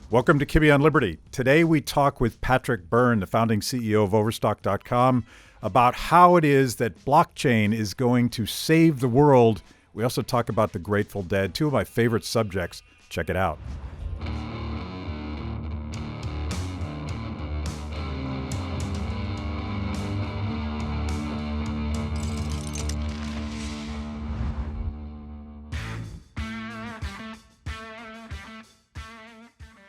Welcome to Kibbe on Liberty. Today we talk with Patrick Byrne, the founding CEO of Overstock.com, about how it is that blockchain is going to save the world. We also talk about the Grateful Dead, two of my favorite subjects. Check it out.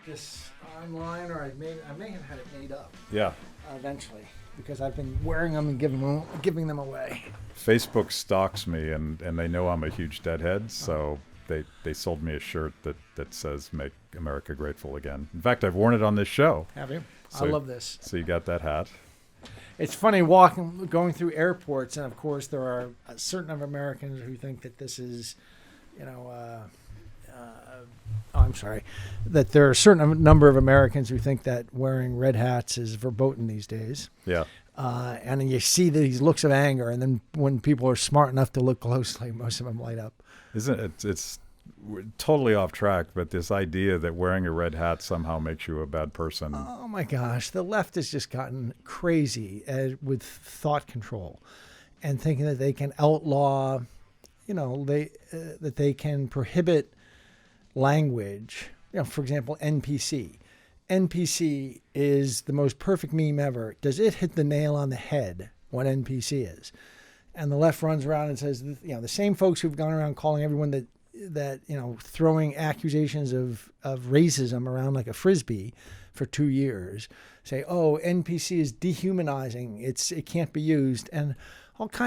This online, or I may have had it made up. Yeah. Eventually, because I've been wearing them and giving them away. Facebook stalks me, and they know I'm a huge Deadhead, so they sold me a shirt that says "Make America Grateful Again." In fact, I've worn it on this show. Have you? So, I love this. So you got that hat. It's funny going through airports, and of course there are a certain number of Americans who think that this is, that there are a certain number of Americans who think that wearing red hats is verboten these days. Yeah. And then you see these looks of anger, and then when people are smart enough to look closely, most of them light up. Isn't it? It's totally off track, but this idea that wearing a red hat somehow makes you a bad person. Oh my gosh, the left has just gotten crazy with thought control, and thinking that they can outlaw, that they can prohibit language. For example, NPC. NPC is the most perfect meme ever. Does it hit the nail on the head what NPC is? And the left runs around and says, the same folks who've gone around calling everyone that throwing accusations of racism around like a frisbee for 2 years say, oh, NPC is dehumanizing. It can't be used. And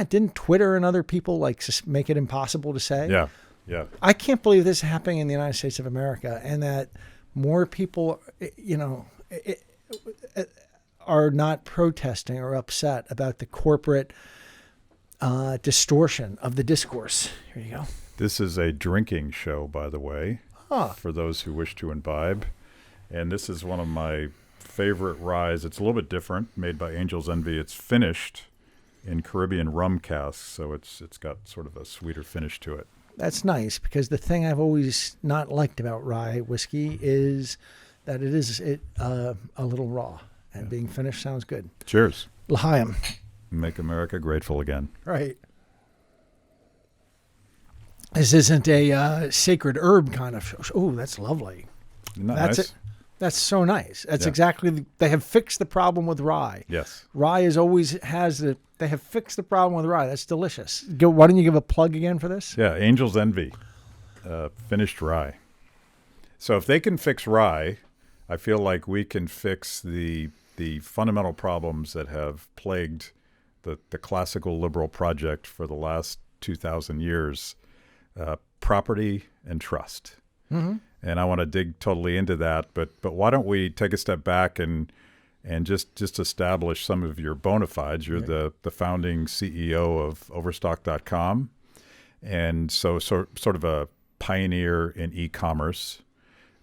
didn't Twitter and other people make it impossible to say? Yeah. Yeah. I can't believe this is happening in the United States of America, and that more people, are not protesting or upset about the corporate distortion of the discourse. Here you go. This is a drinking show, by the way, for those who wish to imbibe. And this is one of my favorite ryes. It's a little bit different, made by Angel's Envy. It's finished in Caribbean rum casks, so it's got sort of a sweeter finish to it. That's nice, because the thing I've always not liked about rye whiskey is that it is a little raw, and being finished sounds good. Cheers. L'chaim. Make America Grateful Again. Right. This isn't a sacred herb kind of. Oh, that's lovely. That's nice? It. That's so nice. That's exactly. They have fixed the problem with rye. Yes. Rye they have fixed the problem with rye. That's delicious. Why don't you give a plug again for this? Yeah, Angel's Envy, finished rye. So if they can fix rye, I feel like we can fix the fundamental problems that have plagued the classical liberal project for the last 2,000 years, property and trust. Mm-hmm. And I want to dig totally into that, but why don't we take a step back and just establish some of your bona fides. You're the founding CEO of Overstock.com, and so sort of a pioneer in e-commerce,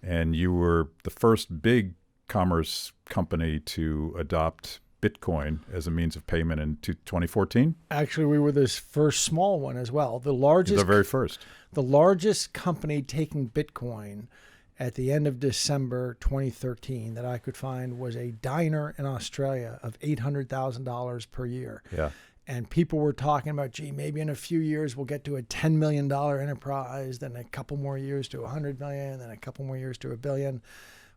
and you were the first big commerce company to adopt Bitcoin as a means of payment in 2014. Actually, we were this first small one as well. The very first. The largest company taking Bitcoin at the end of December 2013 that I could find was a diner in Australia of $800,000 per year. Yeah. And people were talking about, gee, maybe in a few years we'll get to a $10 million enterprise, then a couple more years to $100 million, then a couple more years to $1 billion.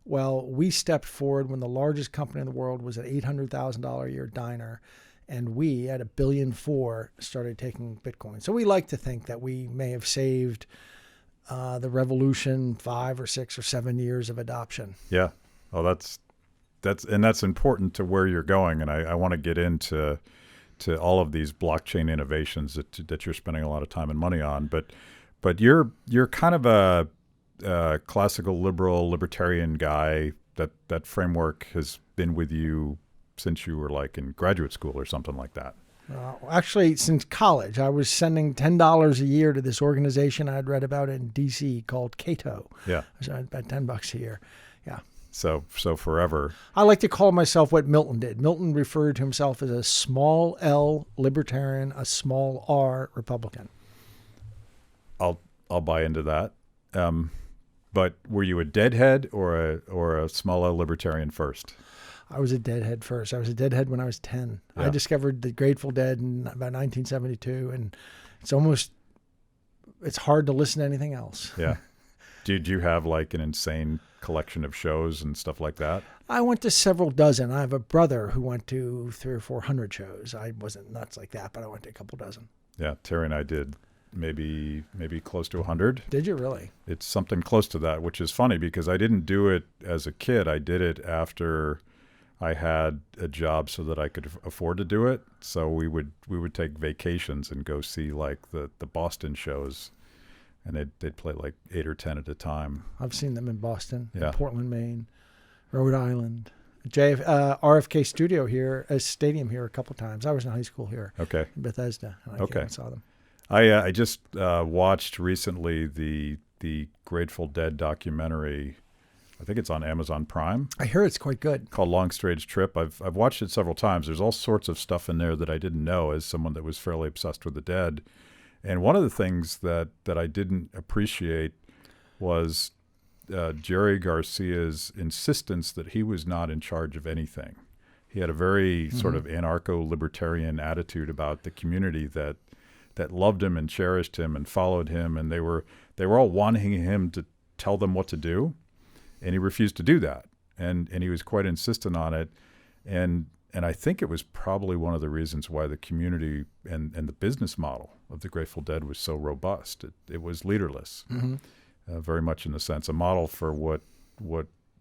Well, we stepped forward when the largest company in the world was an $800,000 a year diner, and we, at $1.4 billion, started taking Bitcoin. So we like to think that we may have saved the revolution 5 or 6 or 7 years of adoption. Yeah. Oh, that's important to where you're going, and I want to get into all of these blockchain innovations that you're spending a lot of time and money on. But you're kind of a classical libertarian guy. That framework has been with you since you were like in graduate school or something like that. Actually, since college, I was sending $10 a year to this organization I'd read about in D.C. called Cato. Yeah. So about $10 a year. Yeah. So forever. I like to call myself what Milton did. Milton referred to himself as a small L libertarian, a small R Republican. I'll buy into that. But were you a deadhead or a small L libertarian first? I was a deadhead first. I was a deadhead when I was 10. Yeah. I discovered the Grateful Dead in about 1972, and it's hard to listen to anything else. Yeah. Did you have like an insane collection of shows and stuff like that? I went to several dozen. I have a brother who went to 300 or 400 shows. I wasn't nuts like that, but I went to a couple dozen. Yeah, Terry and I did maybe close to 100. Did you really? It's something close to that, which is funny because I didn't do it as a kid. I did it after I had a job so that I could afford to do it. So we would take vacations and go see like the Boston shows, and they'd play like 8 or 10 at a time. I've seen them in Boston, Yeah. in Portland, Maine, Rhode Island, RFK Studio here, a stadium here a couple times. I was in high school here Okay. in Bethesda, and I Okay. came and saw them. I just watched recently the Grateful Dead documentary. I think it's on Amazon Prime, I hear it's quite good. called Long Strange Trip. I've watched it several times. There's all sorts of stuff in there that I didn't know as someone that was fairly obsessed with the Dead. And one of the things that I didn't appreciate was Jerry Garcia's insistence that he was not in charge of anything. He had a very sort of anarcho-libertarian attitude about the community that loved him and cherished him and followed him, and they were all wanting him to tell them what to do, and he refused to do that, and he was quite insistent on it, and I think it was probably one of the reasons why the community and the business model of the Grateful Dead was so robust. It was leaderless, very much in the sense a model for what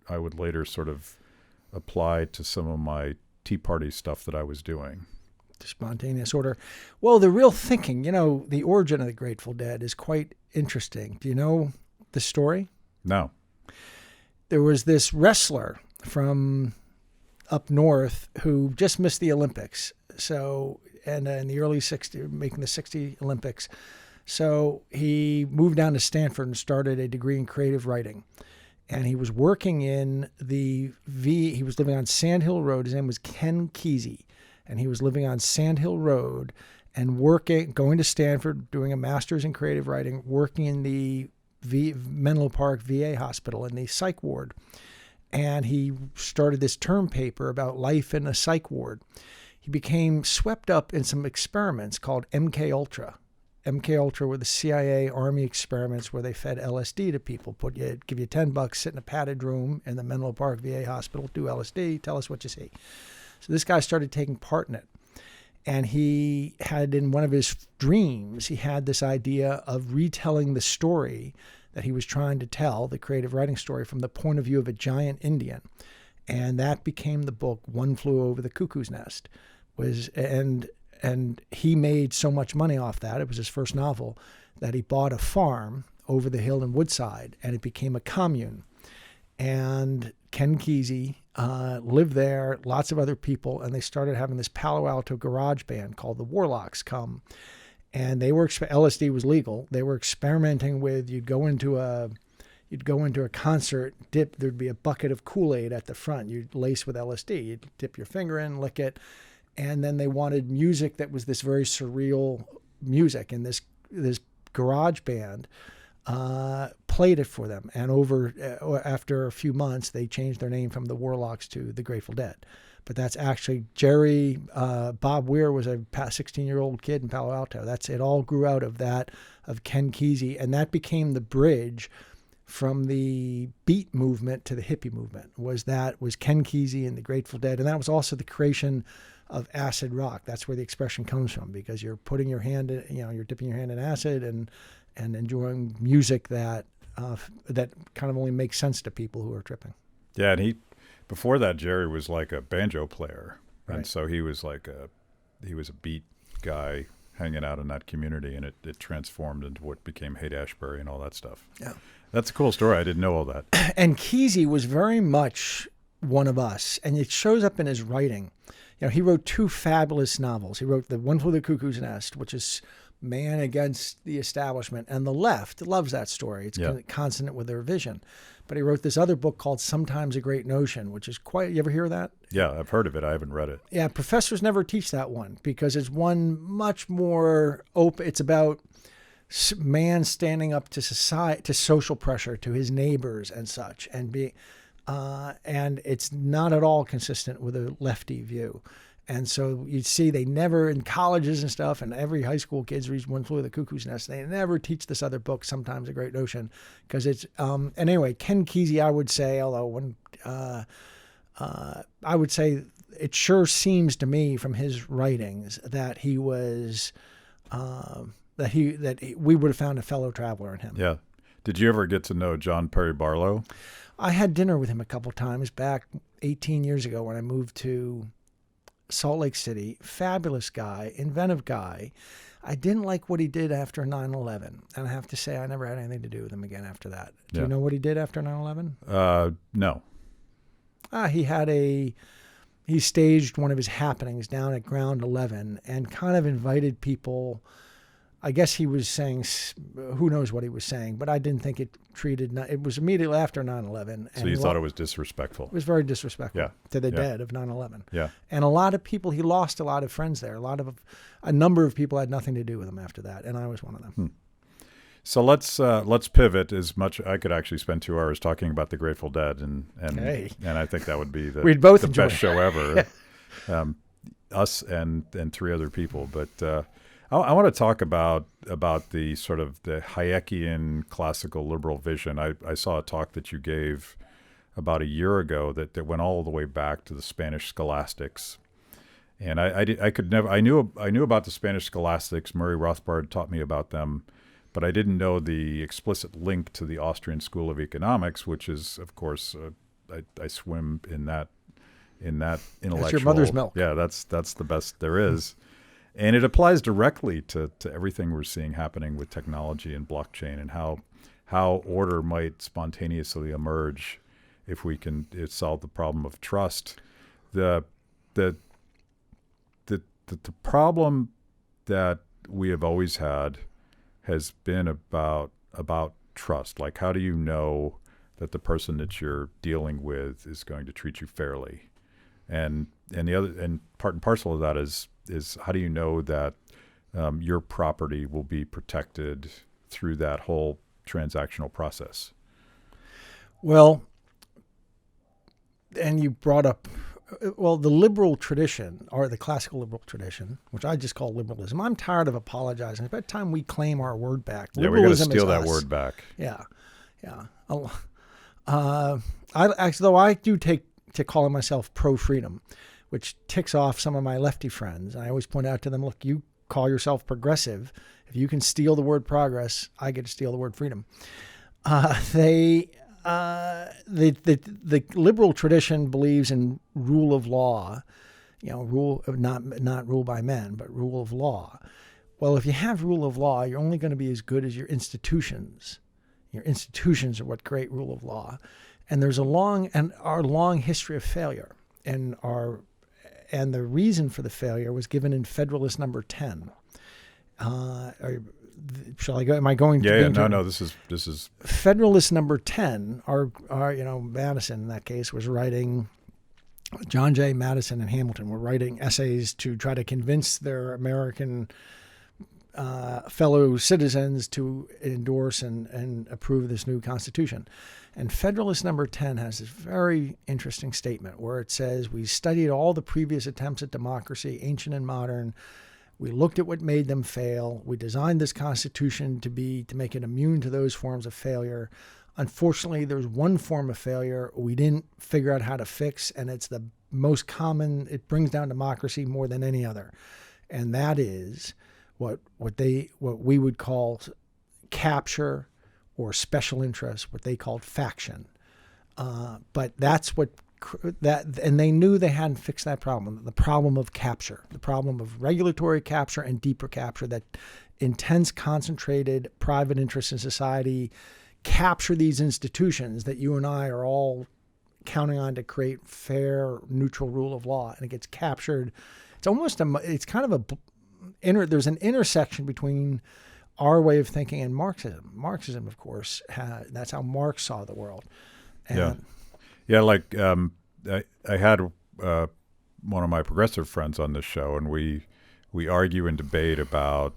I would later sort of apply to some of my Tea Party stuff that I was doing. Spontaneous order. Well, the real thinking, the origin of the Grateful Dead is quite interesting. Do you know the story? No. There was this wrestler from up north who just missed the Olympics. So, and in the early 60s, making the 60 Olympics. So he moved down to Stanford and started a degree in creative writing. And he was working in he was living on Sand Hill Road. His name was Ken Kesey. And he was living on Sand Hill Road and going to Stanford, doing a master's in creative writing, working in the Menlo Park VA hospital in the psych ward. And he started this term paper about life in a psych ward. He became swept up in some experiments called MK Ultra. MK Ultra were the CIA Army experiments where they fed LSD to people. Give you $10, sit in a padded room in the Menlo Park VA hospital, do LSD, tell us what you see. So this guy started taking part in it. And he had, in one of his dreams, he had this idea of retelling the story that he was trying to tell, the creative writing story, from the point of view of a giant Indian. And that became the book, One Flew Over the Cuckoo's Nest. And he made so much money off that, it was his first novel, that he bought a farm over the hill in Woodside, and it became a commune. And Ken Kesey lived there, lots of other people, and they started having this Palo Alto garage band called the Warlocks come. And they were LSD was legal. They were experimenting with, you'd go into a concert, there'd be a bucket of Kool-Aid at the front. You'd lace with LSD. You'd dip your finger in, lick it. And then they wanted music that was this very surreal music. And this garage band played it for them. And after a few months, they changed their name from the Warlocks to the Grateful Dead. But that's actually Jerry. Bob Weir was a 16-year-old kid in Palo Alto. It all grew out of that, of Ken Kesey. And that became the bridge from the beat movement to the hippie movement, was Ken Kesey and the Grateful Dead. And that was also the creation of acid rock. That's where the expression comes from, because you're putting your hand in, you're dipping your hand in acid and enjoying music that kind of only makes sense to people who are tripping. Yeah, and before that, Jerry was like a banjo player, and Right. so he was a beat guy hanging out in that community, and it transformed into what became Haight-Ashbury and all that stuff. Yeah. That's a cool story. I didn't know all that. And Kesey was very much one of us, and it shows up in his writing. He wrote 2 fabulous novels. He wrote The One Flew Over the Cuckoo's Nest, which is man against the establishment, and the left loves that story. It's consonant with their vision. But he wrote this other book called Sometimes a Great Notion, which is quite, you ever hear that? Yeah, I've heard of it. I haven't read it. Yeah, professors never teach that one because it's one much more open. It's about man standing up to society, to social pressure, to his neighbors and such, and it's not at all consistent with a lefty view. And so you see, they never, in colleges and stuff, and every high school kids reads One Flew Over the Cuckoo's Nest, they never teach this other book, Sometimes a Great Notion, because it's, and anyway, Ken Kesey, I would say, although when, I would say it sure seems to me from his writings that he was, we would have found a fellow traveler in him. Yeah. Did you ever get to know John Perry Barlow? I had dinner with him a couple times back 18 years ago when I moved to Salt Lake City. Fabulous guy, inventive guy. I didn't like what he did after 9/11, and I have to say I never had anything to do with him again after that. Do you know what he did after 9/11? No. He staged one of his happenings down at Ground 11 and kind of invited people. I guess he was saying, who knows what he was saying, but I didn't think it was immediately after 9/11. So you thought it was disrespectful? It was very disrespectful to the dead of 9/11. Yeah. And a lot of people, he lost a lot of friends there. A number of people had nothing to do with him after that, and I was one of them. So let's pivot. As much I could actually spend 2 hours talking about the Grateful Dead, and I think that would be We'd both the enjoy best it. show ever. Us and 3 other people, but I want to talk about the sort of the Hayekian classical liberal vision. I saw a talk that you gave about a year ago that went all the way back to the Spanish scholastics, and I knew about the Spanish scholastics. Murray Rothbard taught me about them, but I didn't know the explicit link to the Austrian School of Economics, which is, of course, I swim in that intellectual. That's your mother's milk. Yeah, that's the best there is. And it applies directly to everything we're seeing happening with technology and blockchain, and how order might spontaneously emerge if we can solve the problem of trust. The problem that we have always had has been about trust. Like, how do you know that the person that you're dealing with is going to treat you fairly? And part and parcel of that is how do you know that your property will be protected through that whole transactional process? Well, and you brought up, the liberal tradition, or the classical liberal tradition, which I just call liberalism. I'm tired of apologizing. It's about time we claim our word back. Yeah, we got to steal that word back. Yeah. I do take to calling myself pro-freedom, which ticks off some of my lefty friends. And I always point out to them, look, you call yourself progressive. If you can steal the word progress, I get to steal the word freedom. The liberal tradition believes in rule of law, rule of not rule by men, but rule of law. Well, if you have rule of law, you're only going to be as good as your institutions. Your institutions are what create rule of law. And there's our long history of failure, and the reason for the failure was given in Federalist Number 10. Shall I go? Am I going? No. This is Federalist Number 10. Our Madison in that case was writing. John Jay Madison and Hamilton were writing essays to try to convince their American fellow citizens to endorse and approve this new Constitution. And Federalist Number 10 has this very interesting statement where it says, we studied all the previous attempts at democracy, ancient and modern. We looked at what made them fail. We designed this Constitution to make it immune to those forms of failure. Unfortunately, there's one form of failure we didn't figure out how to fix, and it's the most common. It brings down democracy more than any other. And that is what we would call capture or special interest, what they called faction. But that's and they knew they hadn't fixed that problem, the problem of capture, the problem of regulatory capture and deeper capture, that intense concentrated private interests in society capture these institutions that you and I are all counting on to create fair, neutral rule of law. And it gets captured. It's kind of there's an intersection between our way of thinking and Marxism. Marxism, of course, that's how Marx saw the world. And Like I had one of my progressive friends on this show, and we we argue and debate about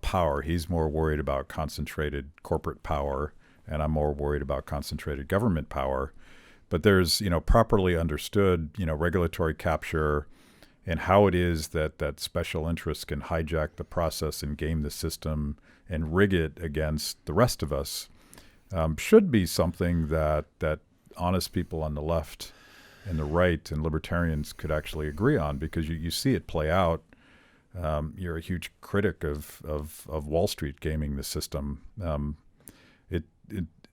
power. He's more worried about concentrated corporate power, and I'm more worried about concentrated government power. But there's, properly understood, regulatory capture and how it is that special interests can hijack the process and game the system and rig it against the rest of us, should be something that honest people on the left and the right and libertarians could actually agree on, because you see it play out. You're a huge critic of Wall Street gaming the system.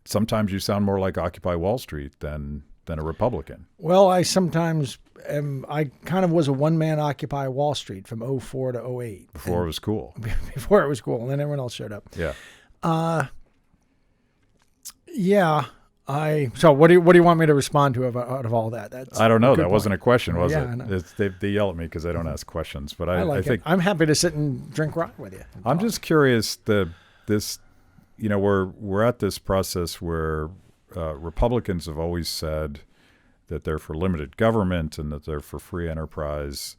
Sometimes you sound more like Occupy Wall Street than a Republican. Well, I sometimes I kind of was a one-man Occupy Wall Street from 04 to 08. Before it was cool. Before it was cool, and then everyone else showed up. Yeah. Yeah. So what do you want me to respond to out of all that? I don't know. That point. wasn't a question, was Yeah, it? They yell at me because I don't ask questions. But I think I'm happy to sit and drink rye with you. I'm just curious. We're at this process where Republicans have always said that they're for limited government and that they're for free enterprise,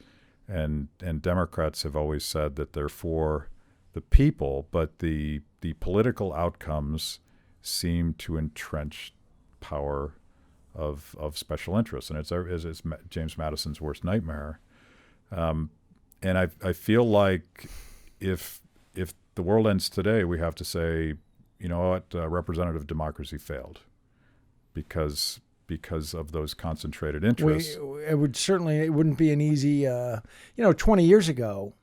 and Democrats have always said that they're for the people. But the political outcomes seem to entrench power of special interests, and it's James Madison's worst nightmare. And I feel like if the world ends today, we have to say, representative democracy failed because of those concentrated interests. It wouldn't be an easy. 20 years ago,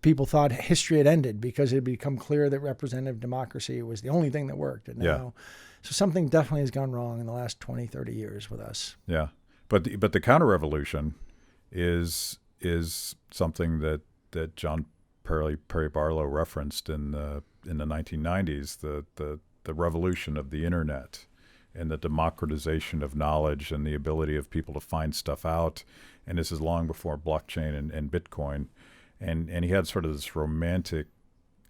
people thought history had ended because it had become clear that representative democracy was the only thing that worked. And now, so something definitely has gone wrong in the last 20, 30 years with us. Yeah. But the counter-revolution is something that John Perry Barlow referenced in the 1990s, the revolution of the internet and the democratization of knowledge and the ability of people to find stuff out. And this is long before blockchain and Bitcoin. And he had sort of this romantic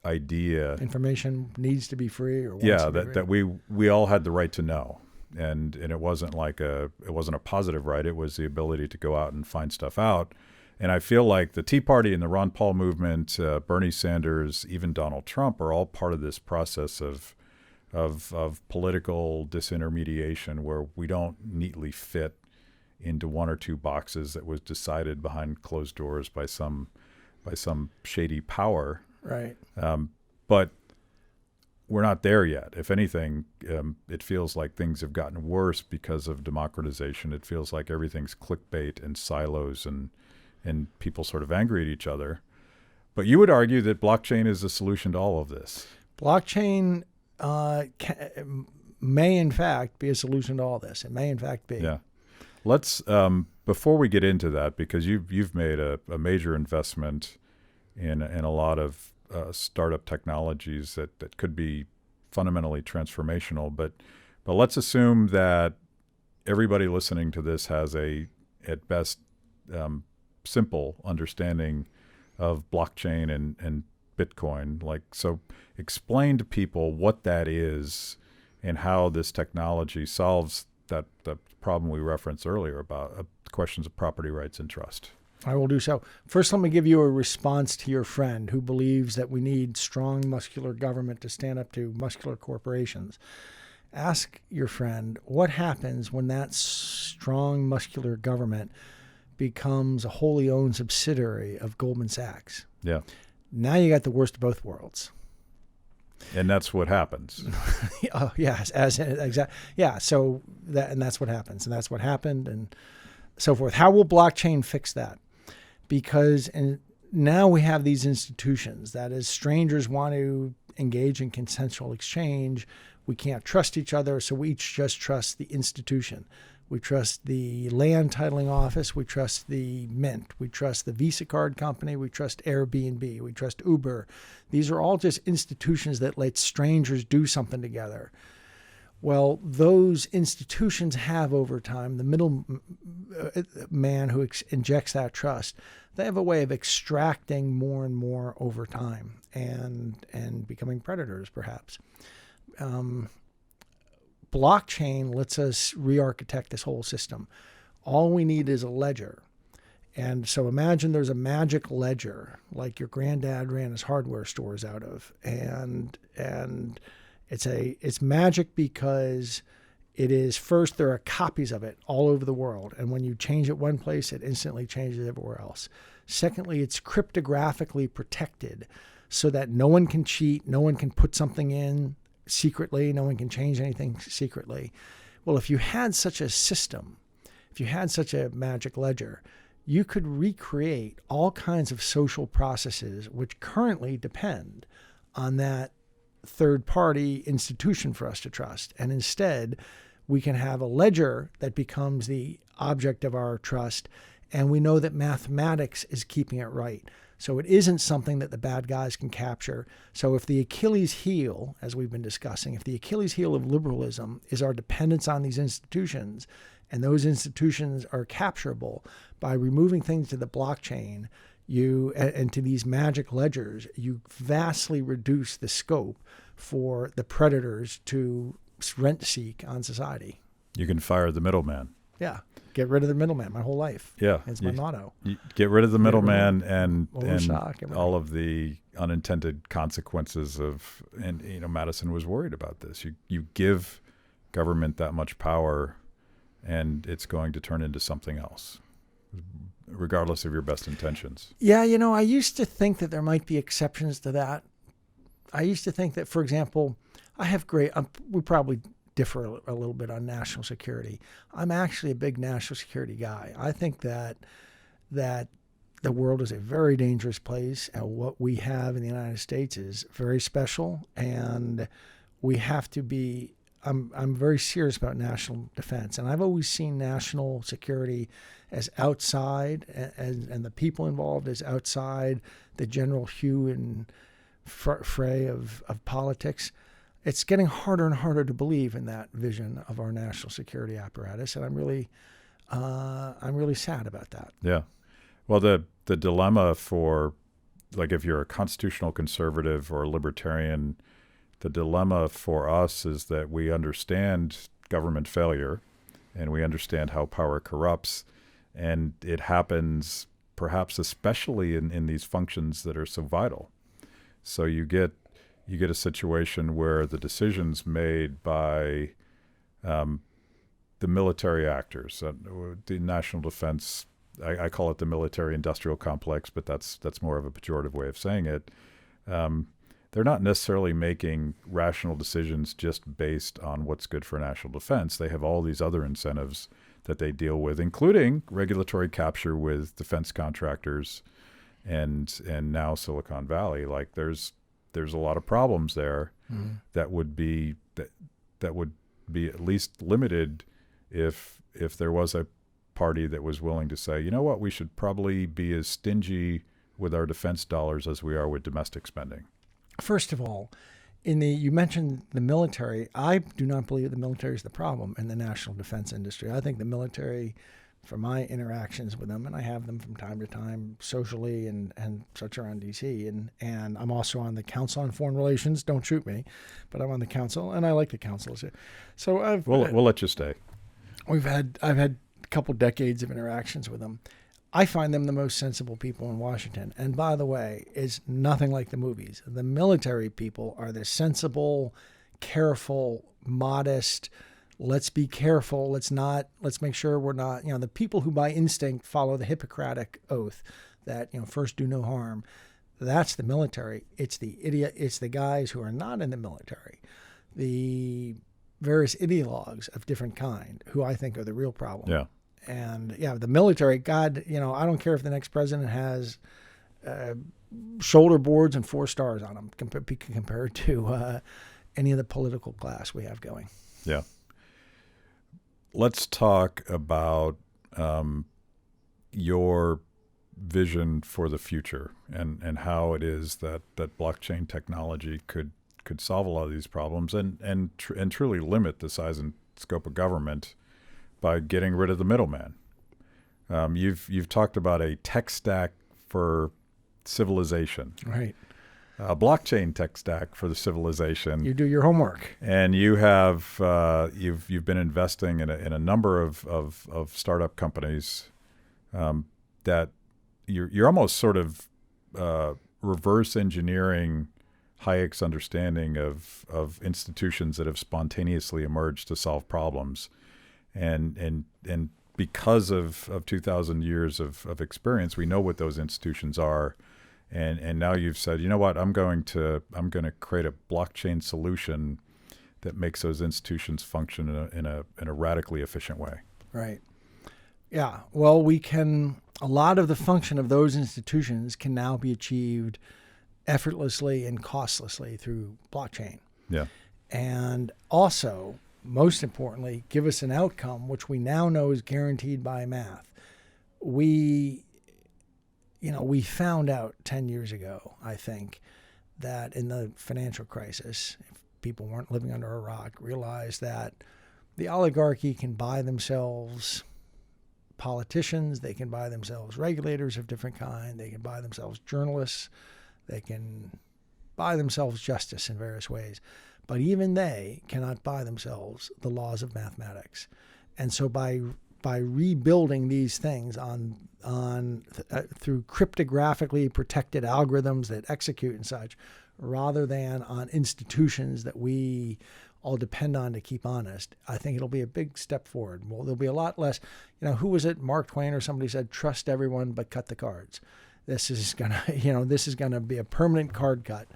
idea. Information needs to be free, or that we all had the right to know, and it wasn't a positive right. It was the ability to go out and find stuff out. And I feel like the Tea Party and the Ron Paul movement, Bernie Sanders, even Donald Trump, are all part of this process of political disintermediation, where we don't neatly fit into one or two boxes that was decided behind closed doors by some shady power. Right. But we're not there yet. If anything, it feels like things have gotten worse because of democratization. It feels like everything's clickbait and silos and people sort of angry at each other. But you would argue that blockchain is the solution to all of this. Blockchain may, in fact, be a solution to all this. It may, in fact, be. Yeah. Let's before we get into that, because you've made a major investment in a lot of startup technologies that could be fundamentally transformational. But let's assume that everybody listening to this has at best simple understanding of blockchain and Bitcoin. So explain to people what that is and how this technology solves the problem we referenced earlier about questions of property rights and trust. I will do so. First, let me give you a response to your friend who believes that we need strong, muscular government to stand up to muscular corporations. Ask your friend what happens when that strong, muscular government becomes a wholly owned subsidiary of Goldman Sachs. Yeah. Now you got the worst of both worlds. And that's what happens. Oh, yes, exactly. Yeah, so that's what happens, and that's what happened, and so forth. How will blockchain fix that? Because now we have these institutions that, as strangers want to engage in consensual exchange, we can't trust each other, so we each just trust the institution. We trust the land titling office. We trust the Mint. We trust the Visa card company. We trust Airbnb. We trust Uber. These are all just institutions that let strangers do something together. Well, those institutions have, over time, the middle man who injects that trust, they have a way of extracting more and more over time and becoming predators, perhaps. Blockchain lets us re-architect this whole system. All we need is a ledger. And so imagine there's a magic ledger like your granddad ran his hardware stores out of. And it's magic because it is, first, there are copies of it all over the world. And when you change it one place, it instantly changes everywhere else. Secondly, it's cryptographically protected so that no one can cheat, no one can put something in secretly, no one can change anything secretly. Well, if you had such a system, if you had such a magic ledger, you could recreate all kinds of social processes which currently depend on that third-party institution for us to trust. And instead, we can have a ledger that becomes the object of our trust, and we know that mathematics is keeping it right. So it isn't something that the bad guys can capture. So if the Achilles heel, as we've been discussing, if the Achilles heel of liberalism is our dependence on these institutions, and those institutions are capturable by removing things to the blockchain, and to these magic ledgers, you vastly reduce the scope for the predators to rent seek on society. You can fire the middleman. Yeah. Get rid of the middleman. My whole life. Yeah. It's my motto. You get rid of the middleman and Overstock, all of the unintended consequences of, and Madison was worried about this. You give government that much power and it's going to turn into something else, regardless of your best intentions. Yeah, I used to think that there might be exceptions to that. I used to think that, for example, we probably differ a little bit on national security. I'm actually a big national security guy. I think that the world is a very dangerous place, and what we have in the United States is very special, and we have to be. I'm very serious about national defense, and I've always seen national security as outside, and the people involved as outside the general hue and fray of politics. It's getting harder and harder to believe in that vision of our national security apparatus, and I'm really sad about that. Yeah, well, the dilemma for, like, if you're a constitutional conservative or a libertarian, the dilemma for us is that we understand government failure, and we understand how power corrupts, and it happens perhaps especially in these functions that are so vital. So you get a situation where the decisions made by the military actors, the national defense, I call it the military-industrial complex, but that's more of a pejorative way of saying it. They're not necessarily making rational decisions just based on what's good for national defense. They have all these other incentives that they deal with, including regulatory capture with defense contractors and now Silicon Valley. Like there's a lot of problems there that would be at least limited if there was a party that was willing to say, you know what, we should probably be as stingy with our defense dollars as we are with domestic spending. First of all, you mentioned the military. I do not believe the military is the problem in the national defense industry. I think the military, from my interactions with them, and I have them from time to time socially and such around D.C., and I'm also on the Council on Foreign Relations. Don't shoot me, but I'm on the council, and I like the council. So we'll let you stay. I've had a couple decades of interactions with them. I find them the most sensible people in Washington. And by the way, it's nothing like the movies. The military people are the sensible, careful, modest, let's be careful. Let's make sure we're not, the people who by instinct follow the Hippocratic oath that, first do no harm. That's the military. It's the guys who are not in the military, the various ideologues of different kind, who I think are the real problem. Yeah. And the military, God, I don't care if the next president has shoulder boards and 4 stars on them compared to any of the political class we have going. Yeah. Let's talk about your vision for the future and how it is that blockchain technology could solve a lot of these problems and truly limit the size and scope of government by getting rid of the middleman. You've talked about a tech stack for civilization, right? A blockchain tech stack for the civilization. You do your homework, and you have you've been investing in a number of startup companies. that you're almost sort of reverse engineering Hayek's understanding of institutions that have spontaneously emerged to solve problems, and because of 2,000 years of experience, we know what those institutions are, and now you've said, you know what, I'm going to create a blockchain solution that makes those institutions function in a radically efficient way. Right. Yeah. Well, a lot of the function of those institutions can now be achieved effortlessly and costlessly through blockchain. Yeah. And also, most importantly, give us an outcome which we now know is guaranteed by math. We found out 10 years ago, I think, that in the financial crisis, if people weren't living under a rock, realized that the oligarchy can buy themselves politicians, they can buy themselves regulators of different kind, they can buy themselves journalists, they can buy themselves justice in various ways. But even they cannot buy themselves the laws of mathematics. And so by rebuilding these things through cryptographically protected algorithms that execute and such, rather than on institutions that we all depend on to keep honest, I think it'll be a big step forward. Well, there'll be a lot less, who was it? Mark Twain or somebody said, trust everyone but cut the cards. This is gonna be a permanent card cut,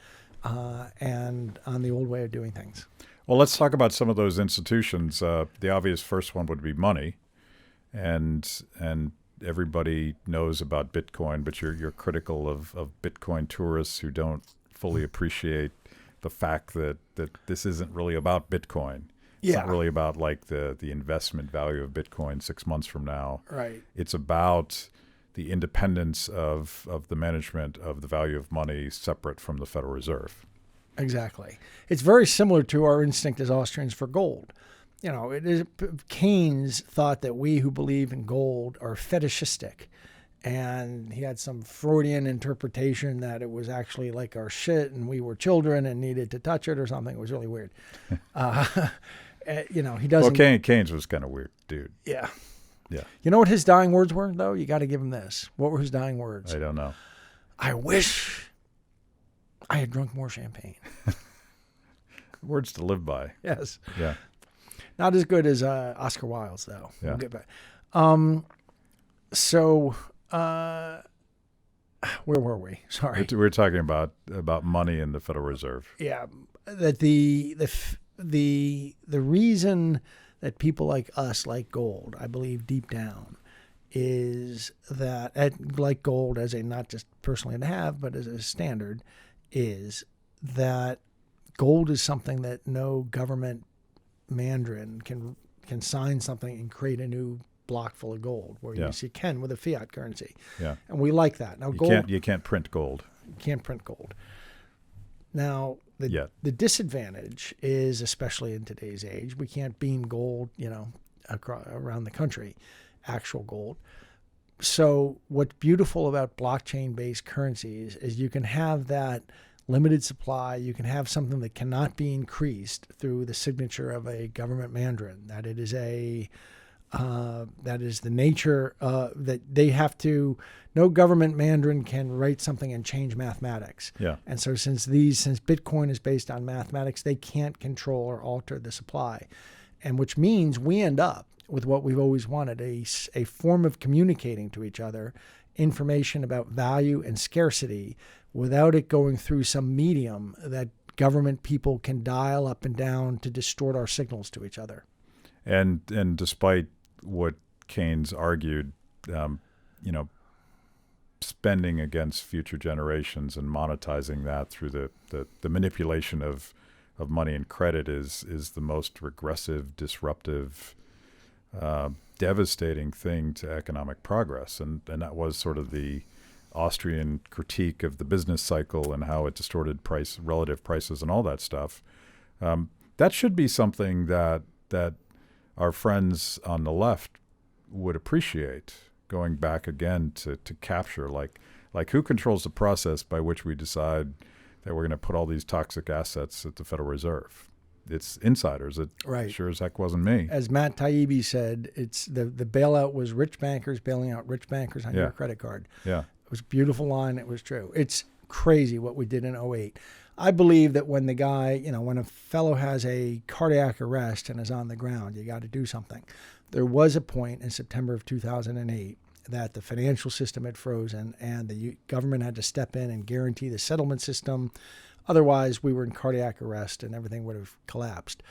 and on the old way of doing things. Well, let's talk about some of those institutions. The obvious first one would be money, and everybody knows about Bitcoin, but you're critical of Bitcoin tourists who don't fully appreciate the fact that this isn't really about Bitcoin. It's not really about like the investment value of Bitcoin 6 months from now. Right. It's about the independence of the management of the value of money separate from the Federal Reserve. Exactly. It's very similar to our instinct as Austrians for gold. Keynes thought that we who believe in gold are fetishistic. And he had some Freudian interpretation that it was actually like our shit and we were children and needed to touch it or something. It was really weird. He doesn't. Well, Keynes was kind of weird, dude. Yeah. Yeah. You know what his dying words were, though? You got to give him this. What were his dying words? I don't know. I wish I had drunk more champagne. Words to live by. Yes. Yeah. Not as good as Oscar Wilde's, though. Yeah. We'll get back. Where were we? Sorry. We were talking about money in the Federal Reserve. Yeah. That the reason that people like us like gold, I believe deep down, is that like gold as a not just personally to have, but as a standard, is that gold is something that no government mandarin can sign something and create a new block full of gold, where you see Ken with a fiat currency. Yeah. And we like that. Now You can't print gold. You can't print gold. Now the disadvantage is, especially in today's age, we can't beam gold, around the country, actual gold. So what's beautiful about blockchain-based currencies is you can have that limited supply. You can have something that cannot be increased through the signature of a government mandarin. That it is that is the nature that they have to. No government mandarin can write something and change mathematics. Yeah. And so since Bitcoin is based on mathematics, they can't control or alter the supply, and which means we end up with what we've always wanted, a form of communicating to each other information about value and scarcity without it going through some medium that government people can dial up and down to distort our signals to each other. And despite what Keynes argued, spending against future generations and monetizing that through the manipulation of money and credit is the most regressive, disruptive, devastating thing to economic progress. And that was sort of the Austrian critique of the business cycle and how it distorted relative prices and all that stuff. That should be something that our friends on the left would appreciate, going back again to capture, like who controls the process by which we decide that we're going to put all these toxic assets at the Federal Reserve. it's insiders. It Right. sure as heck wasn't me. As Matt Kibbe said, it's the bailout was rich bankers bailing out rich bankers on your credit card. Yeah. It was a beautiful line. It was true. It's crazy what we did in '08. I believe that when the guy, when a fellow has a cardiac arrest and is on the ground, you got to do something. There was a point in September of 2008 that the financial system had frozen and the government had to step in and guarantee the settlement system. Otherwise, we were in cardiac arrest and everything would have collapsed.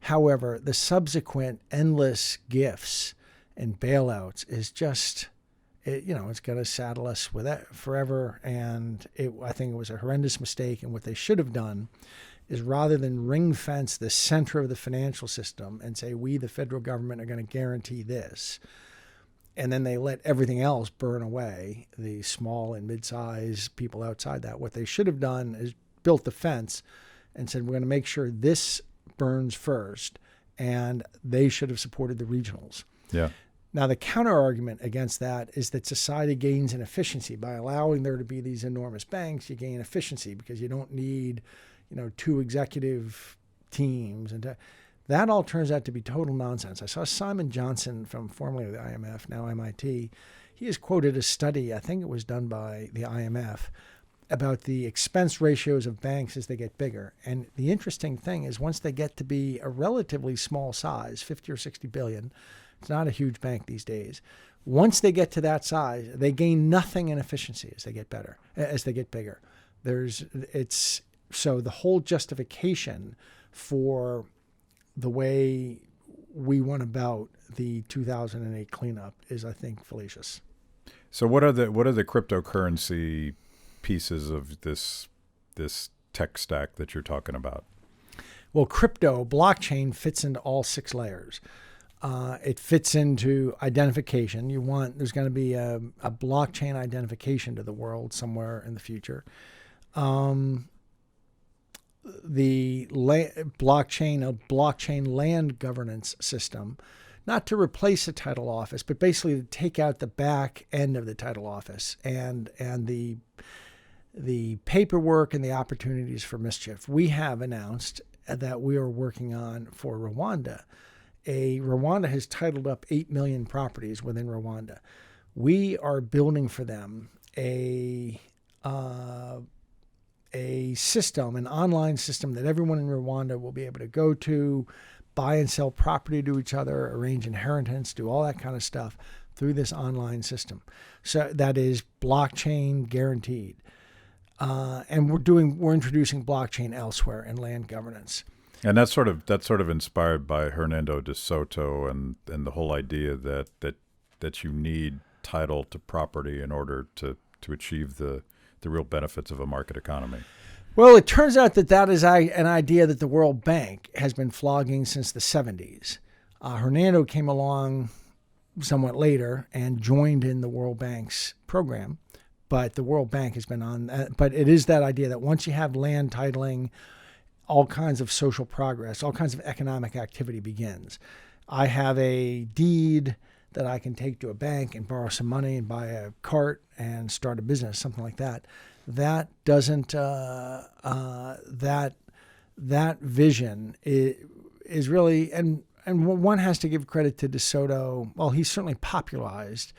However, the subsequent endless gifts and bailouts is just, it's going to saddle us with that forever. And I think it was a horrendous mistake. And what they should have done is, rather than ring fence the center of the financial system and say, we, the federal government, are going to guarantee this, and then they let everything else burn away, the small and mid-sized people outside that, what they should have done is built the fence and said, we're going to make sure this burns first, and they should have supported the regionals. Yeah. Now, the counter argument against that is that society gains in efficiency. By allowing there to be these enormous banks, you gain efficiency because you don't need, 2 executive teams. And that all turns out to be total nonsense. I saw Simon Johnson, from formerly the IMF, now MIT. He has quoted a study, I think it was done by the IMF, about the expense ratios of banks as they get bigger. And the interesting thing is, once they get to be a relatively small size, 50 or 60 billion, it's not a huge bank these days. Once they get to that size, they gain nothing in efficiency as they get bigger. So the whole justification for the way we went about the 2008 cleanup is, I think, fallacious. So what are the cryptocurrency pieces of this tech stack that you're talking about? Well, blockchain fits into all 6 layers. It fits into identification. There's going to be a blockchain identification to the world somewhere in the future. The blockchain land governance system, not to replace the title office, but basically to take out the back end of the title office and the paperwork and the opportunities for mischief. We have announced that we are working on for Rwanda. Rwanda has titled up 8 million properties within Rwanda. We are building for them a system, an online system that everyone in Rwanda will be able to go to, buy and sell property to each other, arrange inheritance, do all that kind of stuff through this online system. So that is blockchain guaranteed. And we're introducing blockchain elsewhere in land governance. And that's sort of inspired by Hernando de Soto and the whole idea that you need title to property in order to achieve the real benefits of a market economy. Well, it turns out that is an idea that the World Bank has been flogging since the 70s. Hernando came along somewhat later and joined in the World Bank's program, but the World Bank has been on. But it is that idea that once you have land titling, all kinds of social progress, all kinds of economic activity begins. I have a deed that I can take to a bank and borrow some money and buy a cart and start a business, something like that. That doesn't, that vision is really, and one has to give credit to De Soto. Well, he certainly popularized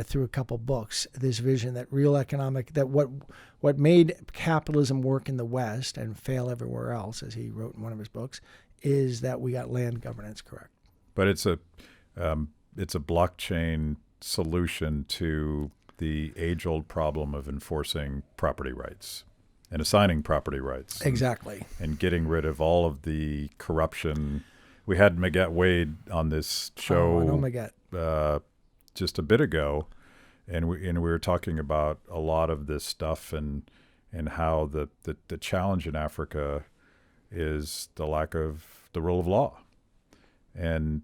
through a couple books this vision that real economic, that what made capitalism work in the West and fail everywhere else, as he wrote in one of his books, is that we got land governance correct. But it's a blockchain solution to the age-old problem of enforcing property rights and assigning property rights. Exactly. And getting rid of all of the corruption. We had Maguette Wade on this show. Oh, I know Maguette. Just a bit ago, and we were talking about a lot of this stuff and how the challenge in Africa is the lack of the rule of law, and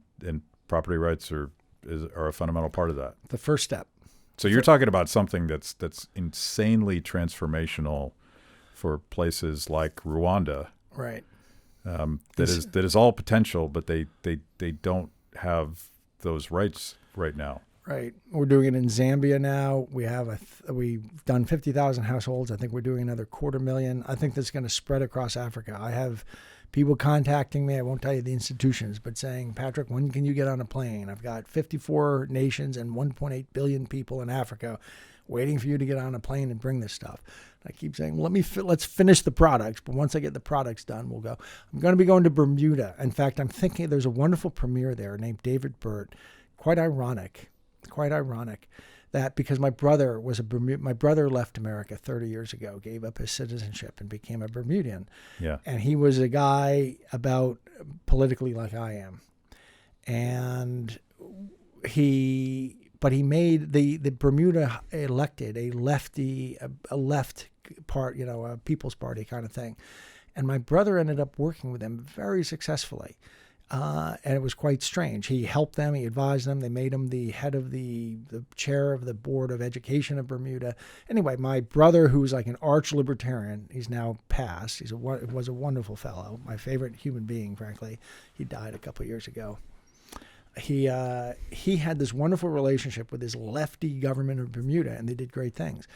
property rights are a fundamental part of that. The first step. So you're talking about something that's insanely transformational for places like Rwanda, right? That is all potential, but they don't have those rights right now. Right. We're doing it in Zambia now. We've done 50,000 households. I think we're doing another 250,000. I think that's going to spread across Africa. I have people contacting me. I won't tell you the institutions, but saying, Patrick, when can you get on a plane? I've got 54 nations and 1.8 billion people in Africa waiting for you to get on a plane and bring this stuff. I keep saying, let's finish the products, but once I get the products done, we'll go. I'm going to be going to Bermuda. In fact, I'm thinking there's a wonderful premier there named David Byrne. Quite ironic that because my brother left America 30 years ago, gave up his citizenship and became a Bermudian. Yeah. And he was a guy about politically like I am. And he made the Bermuda elected a left part, a People's Party kind of thing. And my brother ended up working with them very successfully. And it was quite strange. He helped them. He advised them. They made him the head of the chair of the Board of Education of Bermuda. Anyway, my brother, who was like an arch libertarian, he's now passed. Was a wonderful fellow. My favorite human being, frankly. He died a couple of years ago. He had this wonderful relationship with his lefty government of Bermuda, and they did great things.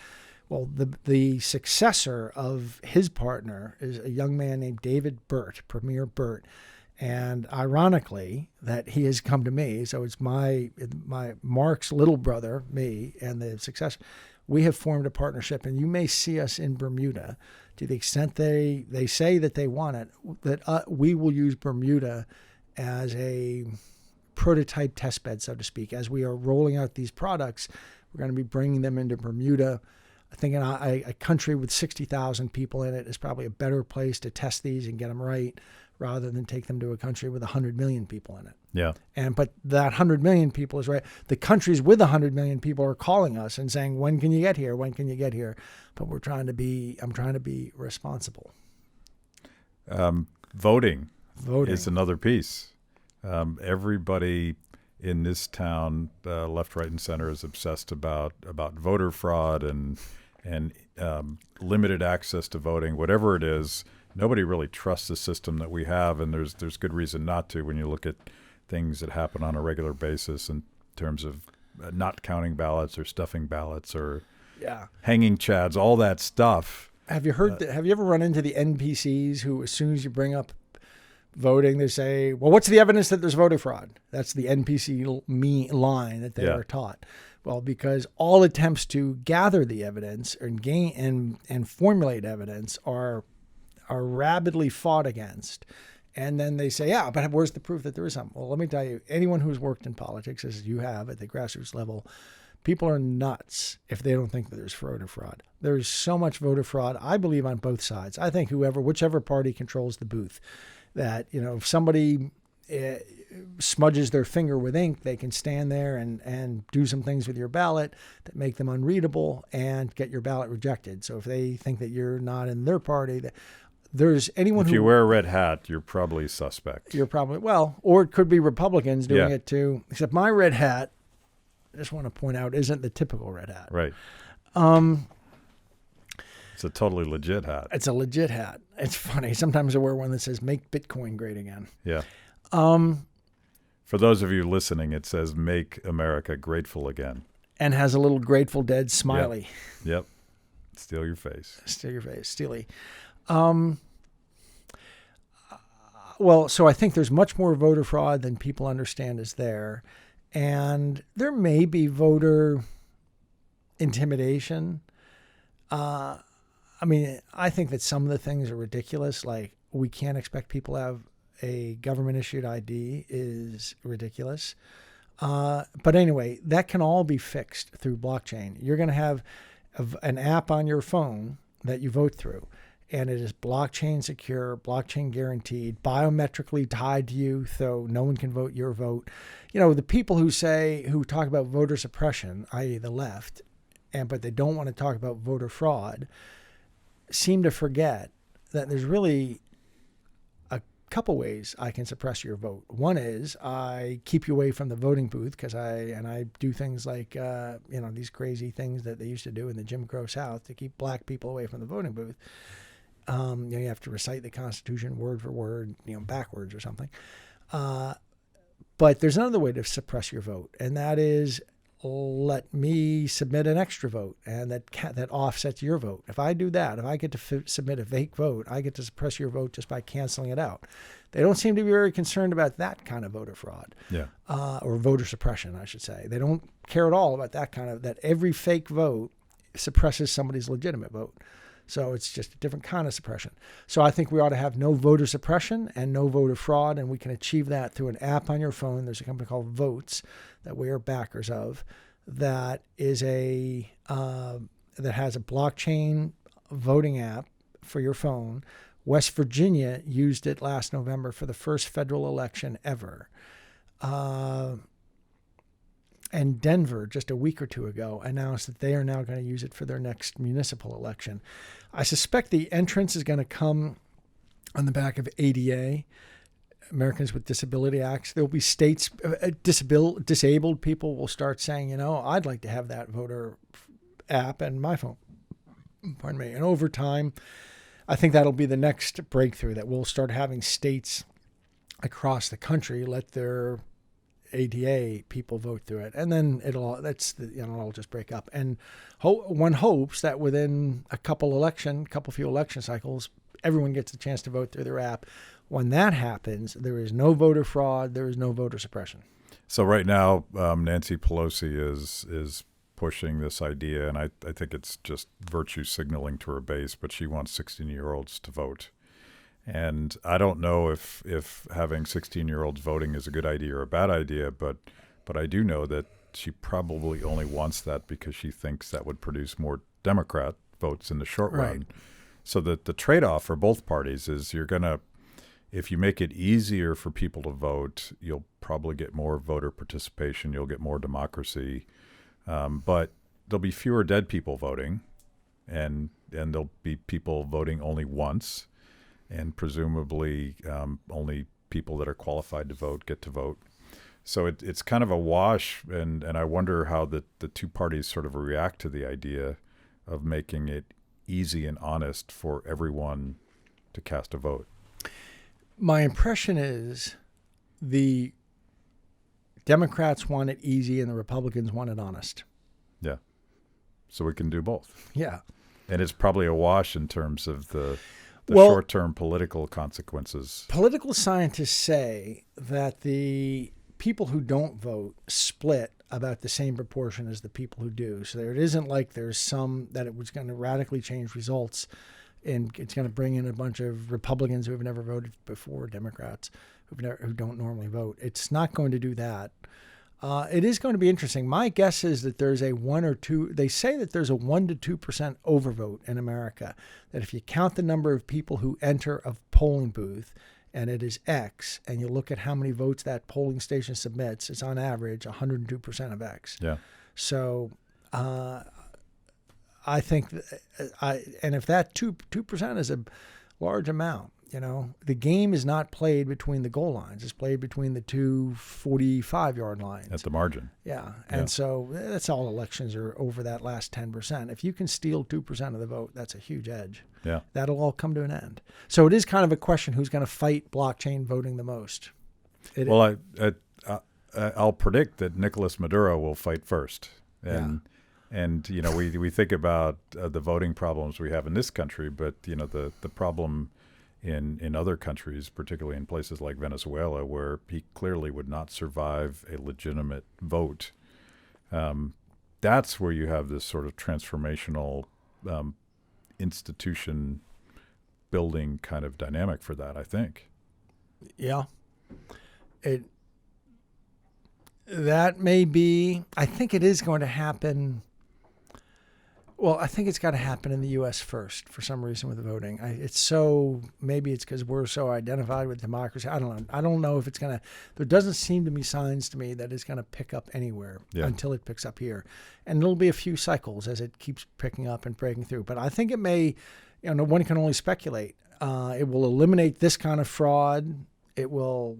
Well, the successor of his partner is a young man named David Byrne, Premier Byrne. And ironically, that he has come to me. So it's my Mark's little brother, me, and the successor. We have formed a partnership, and you may see us in Bermuda to the extent they say that they want it, that we will use Bermuda as a prototype testbed, so to speak. As we are rolling out these products, we're going to be bringing them into Bermuda. I think a country with 60,000 people in it is probably a better place to test these and get them right, rather than take them to a country with 100 million people in it. Yeah. But that 100 million people is right. The countries with 100 million people are calling us and saying, when can you get here? When can you get here? But I'm trying to be responsible. Voting is another piece. Everybody in this town, left, right, and center, is obsessed about voter fraud and limited access to voting, whatever it is. Nobody really trusts the system that we have, and there's good reason not to when you look at things that happen on a regular basis in terms of not counting ballots or stuffing ballots or hanging chads, all that stuff. Have you heard? Have you ever run into the NPCs who, as soon as you bring up voting, they say, well, what's the evidence that there's voter fraud? That's the NPC line that they are taught. Well, because all attempts to gather the evidence and gain and formulate evidence are rabidly fought against. And then they say, but where's the proof that there is something? Well, let me tell you, anyone who's worked in politics, as you have at the grassroots level, people are nuts if they don't think that there's voter fraud. There's so much voter fraud, I believe, on both sides. I think whichever party controls the booth, that, if somebody smudges their finger with ink, they can stand there and do some things with your ballot that make them unreadable and get your ballot rejected. So if they think that you're not in their party, there's anyone if you wear a red hat, you're probably suspect. You're probably, or it could be Republicans doing it too. Except my red hat, I just want to point out, isn't the typical red hat. Right. It's a totally legit hat. It's a legit hat. It's funny. Sometimes I wear one that says "Make Bitcoin Great Again." Yeah. For those of you listening, it says "Make America Grateful Again," and has a little Grateful Dead smiley. Yep. Steal your face. Steal your face. Steely. Well, so I think there's much more voter fraud than people understand is there. And there may be voter intimidation. I think that some of the things are ridiculous. Like, we can't expect people to have a government-issued ID is ridiculous. But anyway, that can all be fixed through blockchain. You're going to have an app on your phone that you vote through. And it is blockchain secure, blockchain guaranteed, biometrically tied to you, so no one can vote your vote. The people who talk about voter suppression, i.e. the left, but they don't want to talk about voter fraud, seem to forget that there's really a couple ways I can suppress your vote. One is I keep you away from the voting booth because I do things like, these crazy things that they used to do in the Jim Crow South to keep black people away from the voting booth. You have to recite the Constitution word for word, backwards or something. But there's another way to suppress your vote, and that is let me submit an extra vote, and that offsets your vote. If I do that, if I get to submit a fake vote, I get to suppress your vote just by canceling it out. They don't seem to be very concerned about that kind of voter fraud, or voter suppression, I should say. They don't care at all about that every fake vote suppresses somebody's legitimate vote. So it's just a different kind of suppression. So I think we ought to have no voter suppression and no voter fraud, and we can achieve that through an app on your phone. There's a company called Votes that we are backers of that is that has a blockchain voting app for your phone. West Virginia used it last November for the first federal election ever. And Denver, just a week or two ago, announced that they are now going to use it for their next municipal election. I suspect the entrance is going to come on the back of ADA, Americans with Disability Acts. There will be states, disabled people will start saying, I'd like to have that voter app in my phone. Pardon me. And over time, I think that'll be the next breakthrough, that we'll start having states across the country let their ADA people vote through it, and then it'll just break up. And one hopes that within a couple few election cycles, everyone gets a chance to vote through their app. When that happens, there is no voter fraud, there is no voter suppression. So right now, Nancy Pelosi is pushing this idea, and I think it's just virtue signaling to her base, but she wants 16-year-olds to vote. And I don't know if having 16-year-olds voting is a good idea or a bad idea, but I do know that she probably only wants that because she thinks that would produce more Democrat votes in the short run. So that the trade-off for both parties is if you make it easier for people to vote, you'll probably get more voter participation, you'll get more democracy, but there'll be fewer dead people voting, and there'll be people voting only once. And presumably only people that are qualified to vote get to vote. So it's kind of a wash, and I wonder how the two parties sort of react to the idea of making it easy and honest for everyone to cast a vote. My impression is the Democrats want it easy and the Republicans want it honest. Yeah. So we can do both. Yeah. And it's probably a wash in terms of the short-term political consequences. Political scientists say that the people who don't vote split about the same proportion as the people who do. So it isn't like there's that it was going to radically change results, and it's going to bring in a bunch of Republicans who have never voted before, Democrats who don't normally vote. It's not going to do that. It is going to be interesting. My guess is that there's they say that there's a 1% to 2% overvote in America, that if you count the number of people who enter a polling booth and it is X, and you look at how many votes that polling station submits, it's on average 102% of X. Yeah. So I think, and if that 2% is a large amount, the game is not played between the goal lines. It's played between the two 45-yard lines. At the margin. Yeah. And so that's all elections are over that last 10%. If you can steal 2% of the vote, that's a huge edge. Yeah. That'll all come to an end. So it is kind of a question who's going to fight blockchain voting the most. I'll predict that Nicolas Maduro will fight first. And we think about the voting problems we have in this country, but the problem in other countries, particularly in places like Venezuela, where he clearly would not survive a legitimate vote. That's where you have this sort of transformational institution building kind of dynamic for that, I think. Yeah. That may be, I think it is going to happen. Well, I think it's got to happen in the U.S. first for some reason with voting. Maybe it's because we're so identified with democracy. I don't know. I don't know if it's going to, there doesn't seem to be signs to me that it's going to pick up anywhere until it picks up here. And there'll be a few cycles as it keeps picking up and breaking through. But I think it may, one can only speculate. It will eliminate this kind of fraud. It'll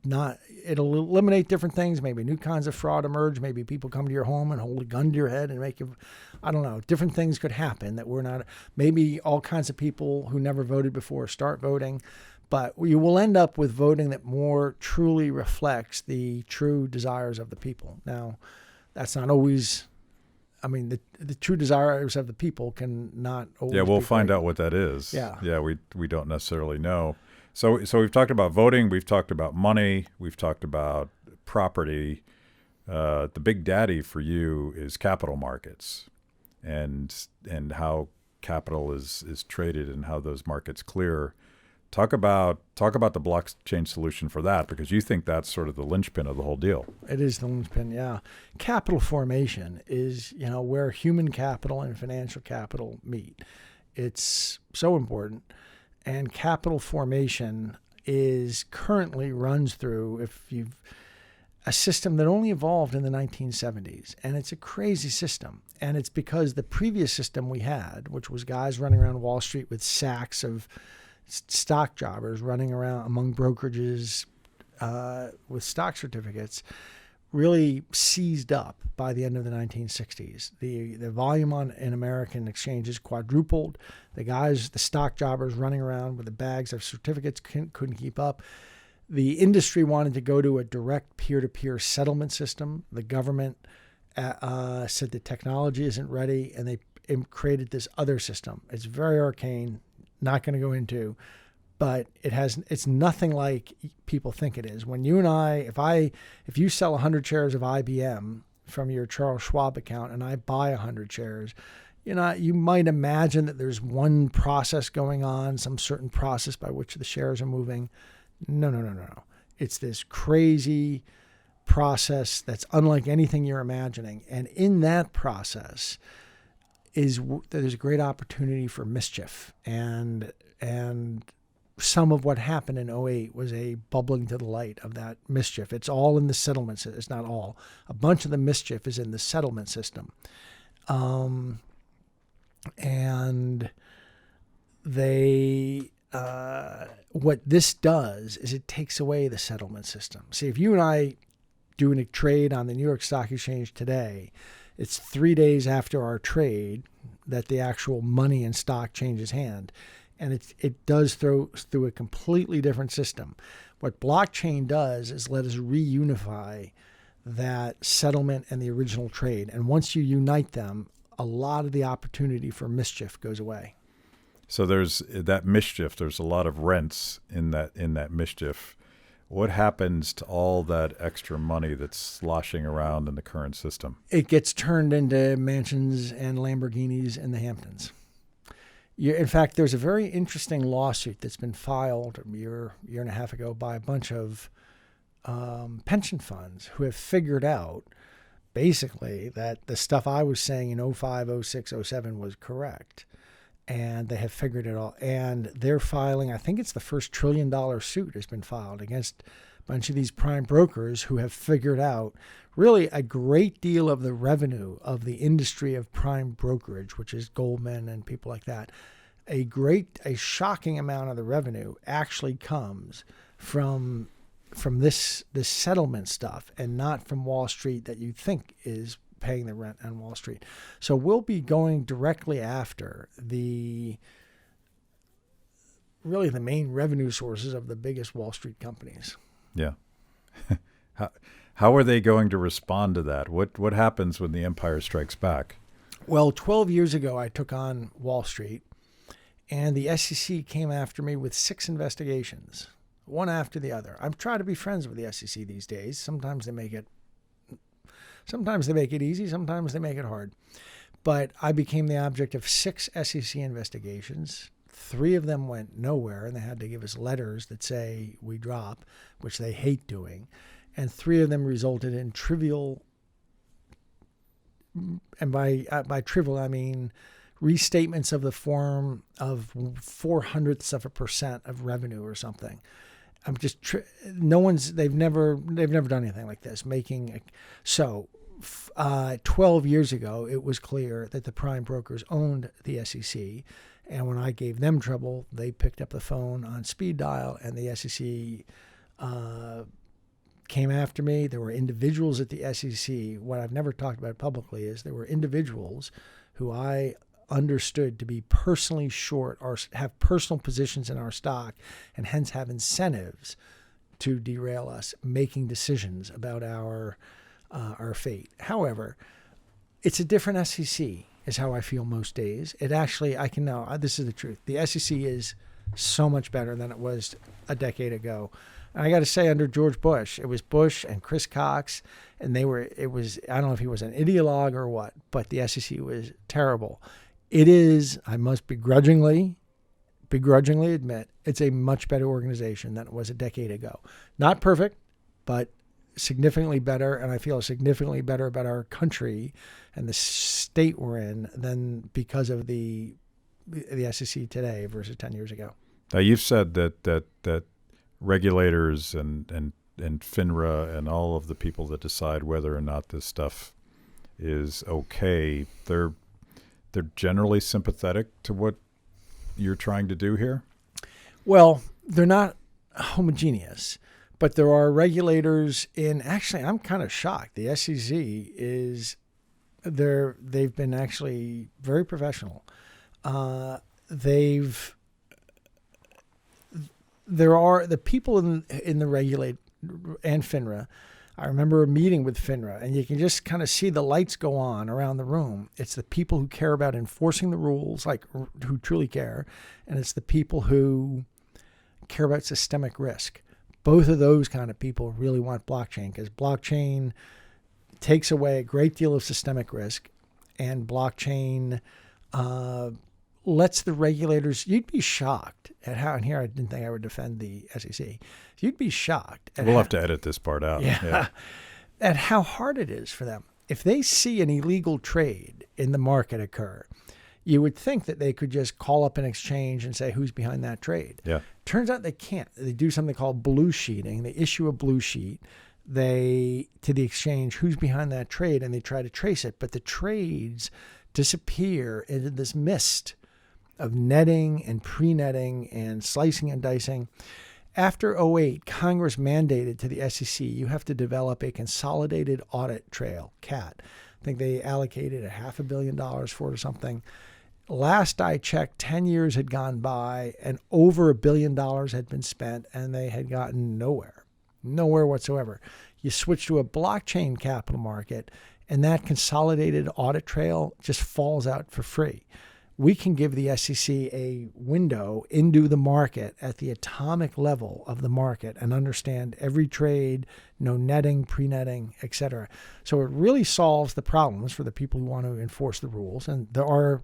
eliminate different things. Maybe new kinds of fraud emerge. Maybe people come to your home and hold a gun to your head and make you, I don't know, different things could happen that we're not, maybe all kinds of people who never voted before start voting, but you will end up with voting that more truly reflects the true desires of the people. Now, That's not always. I mean, the true desires of the people can not always. Yeah, we'll be find great. out what that is. Yeah. Yeah, we don't necessarily know. So we've talked about voting, we've talked about money, we've talked about property. The big daddy for you is capital markets, and how capital is traded and how those markets clear. Talk about the blockchain solution for that, because you think that's sort of the linchpin of the whole deal. It is the linchpin, yeah. Capital formation is, where human capital and financial capital meet. It's so important. And capital formation currently runs through, a system that only evolved in the 1970s. And it's a crazy system. And it's because the previous system we had, which was guys running around Wall Street with sacks of stock jobbers running around among brokerages with stock certificates, really seized up by the end of the 1960s. The volume in American exchanges quadrupled. The stock jobbers running around with the bags of certificates couldn't keep up. The industry wanted to go to a direct peer-to-peer settlement system. The government said the technology isn't ready, and they created this other system. It's very arcane. Not going to go into, but it's nothing like people think it is. When you and I, if you sell 100 shares of IBM from your Charles Schwab account and I buy 100 shares, you might imagine that there's one process going on, some certain process by which the shares are moving. No. It's this crazy process that's unlike anything you're imagining. And in that process, there's a great opportunity for mischief, and some of what happened in 2008 was a bubbling to the light of that mischief. It's all in the settlement system. It's not all. A bunch of the mischief is in the settlement system. And what this does is it takes away the settlement system. See, if you and I do a trade on the New York Stock Exchange today, it's 3 days after our trade that the actual money in stock changes hand. And it does through a completely different system. What blockchain does is let us reunify that settlement and the original trade. And once you unite them, a lot of the opportunity for mischief goes away. So there's that mischief. There's a lot of rents in that mischief. What happens to all that extra money that's sloshing around in the current system? It gets turned into mansions and Lamborghinis in the Hamptons. In fact, there's a very interesting lawsuit that's been filed a year and a half ago by a bunch of pension funds who have figured out basically that the stuff I was saying in 05, 06, 07 was correct. And they have figured it all. And they're filing, I think it's the first $1 trillion suit has been filed against a bunch of these prime brokers who have figured out really a great deal of the revenue of the industry of prime brokerage, which is Goldman and people like that. A shocking amount of the revenue actually comes from this settlement stuff and not from Wall Street that you think is paying the rent on Wall Street. So we'll be going directly after the main revenue sources of the biggest Wall Street companies. Yeah. How are they going to respond to that? What happens when the empire strikes back? Well, 12 years ago, I took on Wall Street, and the SEC came after me with 6 investigations, one after the other. I'm trying to be friends with the SEC these days. Sometimes they make it easy. Sometimes they make it hard. But I became the object of 6 SEC investigations. 3 of them went nowhere, and they had to give us letters that say we drop, which they hate doing. And 3 of them resulted in trivial, and by trivial I mean restatements of the form of 0.04% of revenue or something. I'm just they've never done anything like this. 12 years ago, it was clear that the prime brokers owned the SEC, and when I gave them trouble, they picked up the phone on speed dial, and the SEC came after me. There were individuals at the SEC. What I've never talked about publicly is there were individuals who I understood to be personally short or have personal positions in our stock and hence have incentives to derail us making decisions about our our fate. However, it's a different SEC is how I feel most days. It actually, I can know, this is the truth. The SEC is so much better than it was a decade ago. And I got to say, under George Bush, it was Bush and Chris Cox, and I don't know if he was an ideologue or what, but the SEC was terrible. It is, I must begrudgingly admit, it's a much better organization than it was a decade ago. Not perfect, but significantly better, and I feel significantly better about our country and the state we're in than because of the SEC today versus 10 years ago. Now, you've said that regulators and FINRA and all of the people that decide whether or not this stuff is okay, they're generally sympathetic to what you're trying to do here? Well, they're not homogeneous, but there are regulators actually, I'm kind of shocked. The SEC they've been actually very professional. There are the people in the regulate and FINRA. I remember a meeting with FINRA, and you can just kind of see the lights go on around the room. It's the people who care about enforcing the rules, like who truly care, and it's the people who care about systemic risk. Both of those kind of people really want blockchain, because blockchain takes away a great deal of systemic risk, and blockchain lets the regulators, you'd be shocked at how, and here I didn't think I would defend the SEC. You'd be shocked. We'll have to edit this part out. Yeah. At how hard it is for them. If they see an illegal trade in the market occur, you would think that they could just call up an exchange and say, who's behind that trade? Yeah. Turns out they can't. They do something called blue sheeting. They issue a blue sheet to the exchange, who's behind that trade, and they try to trace it. But the trades disappear into this mist of netting and pre-netting and slicing and dicing. After 2008, Congress mandated to the SEC, you have to develop a consolidated audit trail, CAT. I think they allocated $500 million for it or something. Last I checked, 10 years had gone by and over $1 billion had been spent, and they had gotten nowhere whatsoever. You switch to a blockchain capital market, and that consolidated audit trail just falls out for free. We can give the SEC a window into the market at the atomic level of the market and understand every trade, no netting, pre-netting, et cetera. So it really solves the problems for the people who want to enforce the rules. And there are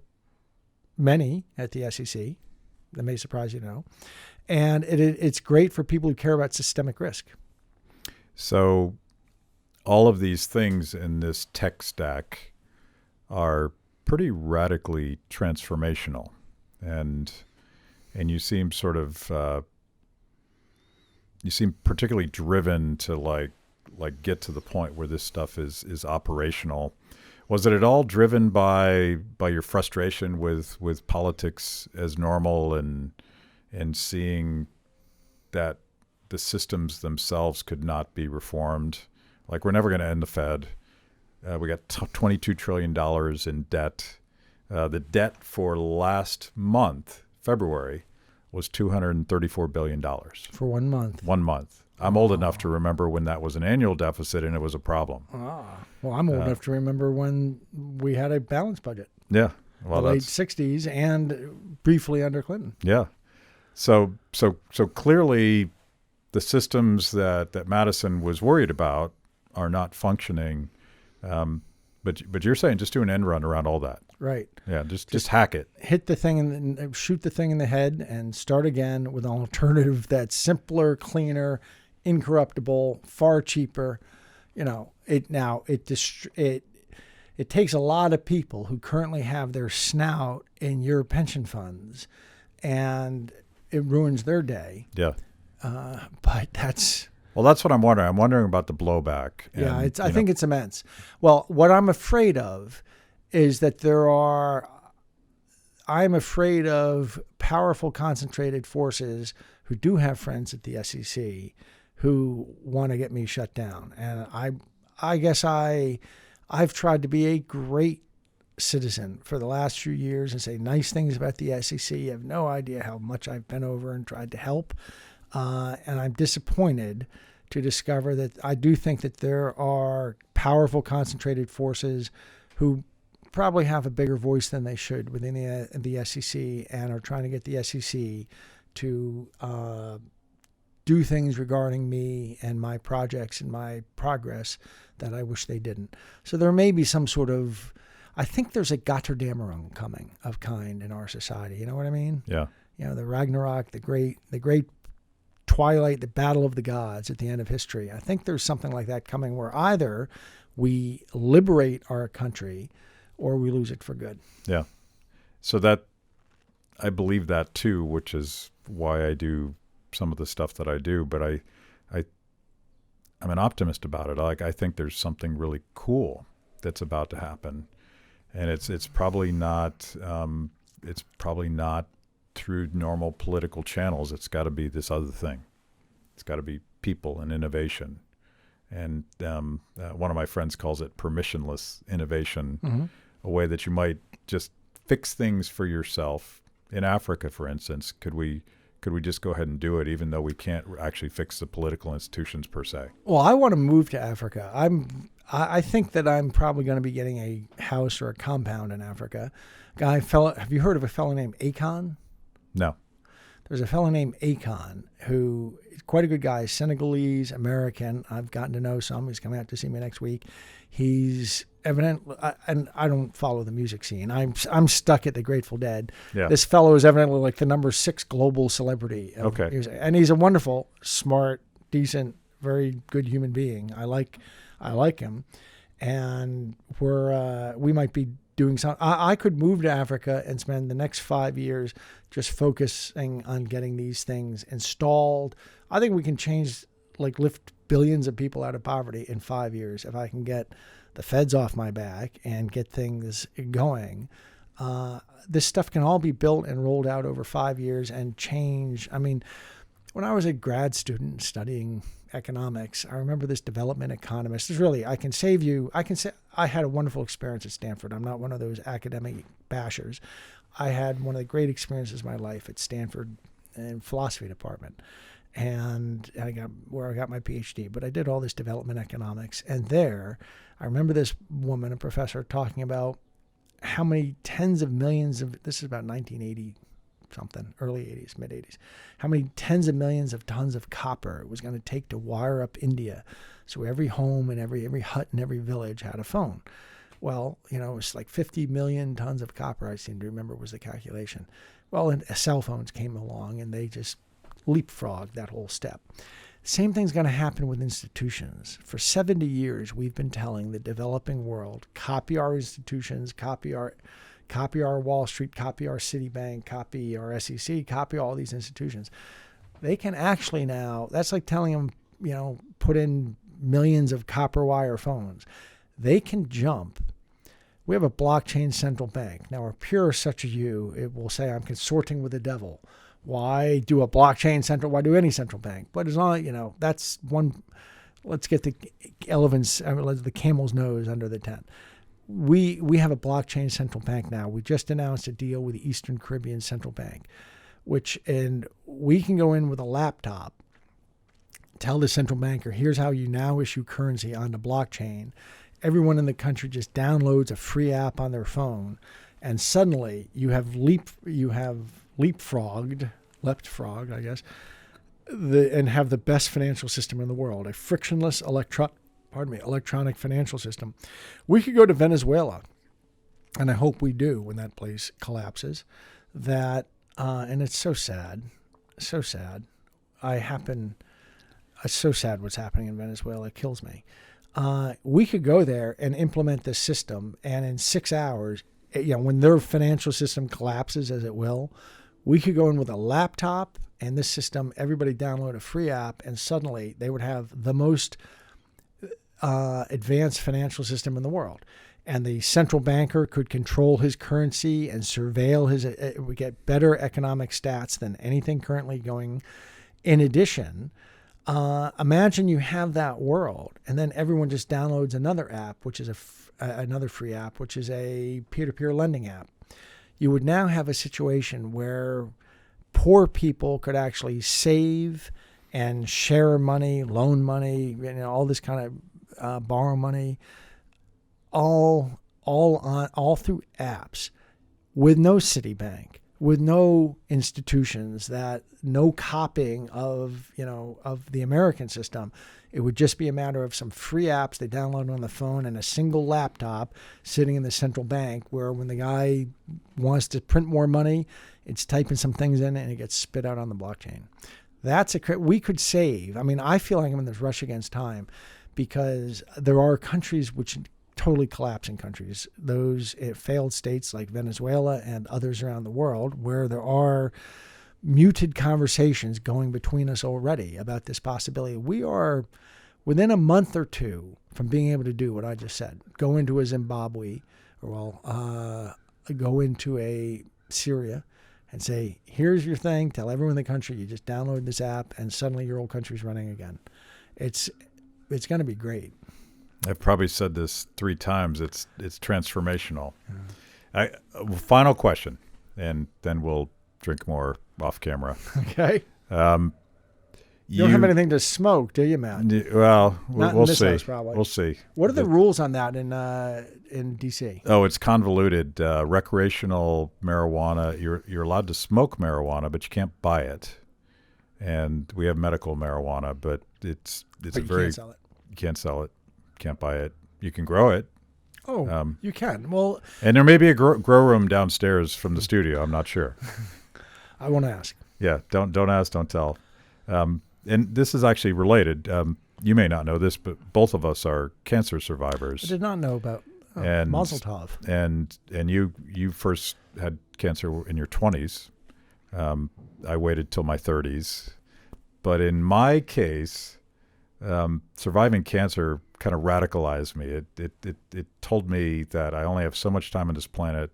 many at the SEC. That may surprise you to know. And it's great for people who care about systemic risk. So all of these things in this tech stack are pretty radically transformational, and you seem sort of you seem particularly driven to like get to the point where this stuff is operational. Was it at all driven by your frustration with politics as normal and seeing that the systems themselves could not be reformed? Like, we're never going to end the Fed. We got $22 trillion in debt. The debt for last month, February, was $234 billion. For 1 month. 1 month. I'm old enough to remember when that was an annual deficit and it was a problem. Well, I'm old enough to remember when we had a balanced budget. Yeah. Well, the late 60s and briefly under Clinton. Yeah. So clearly the systems that Madison was worried about are not functioning. But you're saying just do an end run around all that. Right. Yeah, just hack it. Hit the thing and shoot the thing in the head and start again with an alternative that's simpler, cleaner, incorruptible, far cheaper. You know, it takes a lot of people who currently have their snout in your pension funds, and it ruins their day. Yeah. But that's... Well, that's what I'm wondering. I'm wondering about the blowback. Yeah, I think it's immense. Well, what I'm afraid of is that I'm afraid of powerful, concentrated forces who do have friends at the SEC who want to get me shut down. And I guess I've tried to be a great citizen for the last few years and say nice things about the SEC. You have no idea how much I've been over and tried to help. And I'm disappointed to discover that I do think that there are powerful, concentrated forces who probably have a bigger voice than they should within the SEC and are trying to get the SEC to do things regarding me and my projects and my progress that I wish they didn't. So there may be some sort of, I think there's a Götterdämmerung coming of kind in our society. You know what I mean? Yeah. You know, the Ragnarok, the great twilight, the battle of the gods at the end of history. I think there's something like that coming where either we liberate our country or we lose it for good. Yeah. So that, I believe that too, which is why I do some of the stuff that I do. But I'm an optimist about it. I think there's something really cool that's about to happen, and it's probably not through normal political channels. It's got to be this other thing. It's got to be people and innovation. And one of my friends calls it permissionless innovation, Mm-hmm. a way that you might just fix things for yourself. In Africa, for instance, could we just go ahead and do it, even though we can't actually fix the political institutions per se? Well, I want to move to Africa. I think that I'm probably going to be getting a house or a compound in Africa. Have you heard of a fellow named Akon? No. There's a fellow named Akon who is quite a good guy, Senegalese American. I've gotten to know some. He's coming out to see me next week. He's evidently, and I don't follow the music scene. I'm stuck at the Grateful Dead. Yeah. This fellow is evidently like the number 6 global celebrity of Okay. music. And he's a wonderful, smart, decent, very good human being. I like him, and we might be doing something. I could move to Africa and spend the next 5 years just focusing on getting these things installed. I think we can lift billions of people out of poverty in 5 years if I can get the feds off my back and get things going. This stuff can all be built and rolled out over 5 years and change. I mean, when I was a grad student studying economics, I remember this development economist. I had a wonderful experience at Stanford. I'm not one of those academic bashers. I had one of the great experiences of my life at Stanford in philosophy department. And I got my PhD, but I did all this development economics. And there, I remember this woman, a professor, talking about how many tens of millions of, this is about 1980 something, early 80s, mid 80s, how many tens of millions of tons of copper it was going to take to wire up India. So every home and every hut and every village had a phone. Well, it was like 50 million tons of copper, I seem to remember was the calculation. Well, and cell phones came along and they just leapfrogged that whole step. Same thing's going to happen with institutions. For 70 years, we've been telling the developing world, copy our institutions, copy our Wall Street, copy our Citibank, copy our SEC, copy all these institutions. They can actually now, that's like telling them, put in millions of copper wire phones. They can jump. We have a blockchain central bank. Now, a pure such as you, it will say, I'm consorting with the devil. Why do a blockchain central? Why do any central bank? But as long, that's one. Let's get the the camel's nose under the tent. We have a blockchain central bank now. We just announced a deal with the Eastern Caribbean Central Bank, and we can go in with a laptop, tell the central banker, here's how you now issue currency on the blockchain. Everyone in the country just downloads a free app on their phone, and suddenly you have leapfrogged, I guess, and have the best financial system in the world, a frictionless electronic financial system. We could go to Venezuela, and I hope we do when that place collapses. And it's so sad, so sad. It's so sad what's happening in Venezuela. It kills me. We could go there and implement this system, and in 6 hours, when their financial system collapses, as it will, we could go in with a laptop and this system, everybody download a free app, and suddenly they would have the most advanced financial system in the world. And the central banker could control his currency and surveil we get better economic stats than anything currently going. In addition, imagine you have that world, and then everyone just downloads another app, which is another free app, which is a peer-to-peer lending app. You would now have a situation where poor people could actually save and share money, loan money, all this kind of borrow money, all through apps, with no Citibank, with no institutions, no copying of the American system. It would just be a matter of some free apps they download on the phone and a single laptop sitting in the central bank, where when the guy wants to print more money, it's typing some things in and it gets spit out on the blockchain. We could save. I mean, I feel like I'm in this rush against time, because there are countries which totally collapsing countries, those failed states like Venezuela and others around the world, where there are muted conversations going between us already about this possibility. We are within a month or two from being able to do what I just said: go into a Zimbabwe, or go into a Syria and say, here's your thing, tell everyone in the country you just download this app, and suddenly your old country's running again. It's going to be great. I've probably said this 3 times. It's transformational. Yeah. Final question, and then we'll drink more off camera. Okay. You don't have anything to smoke, do you, Matt? Well, we'll see. House, probably. We'll see. What are the rules on that in D.C.? Oh, it's convoluted. Recreational marijuana, you're allowed to smoke marijuana, but you can't buy it. And we have medical marijuana, but it's But a you very can't sell it. You can't sell it. Can't buy it. You can grow it. Oh, you can. Well, and there may be a grow room downstairs from the studio. I'm not sure. I won't ask. Yeah, don't ask, don't tell. And this is actually related. You may not know this, but both of us are cancer survivors. I did not know about Mazel Tov. And you first had cancer in your 20s. I waited till my 30s. But in my case, surviving cancer kind of radicalized me. It told me that I only have so much time on this planet.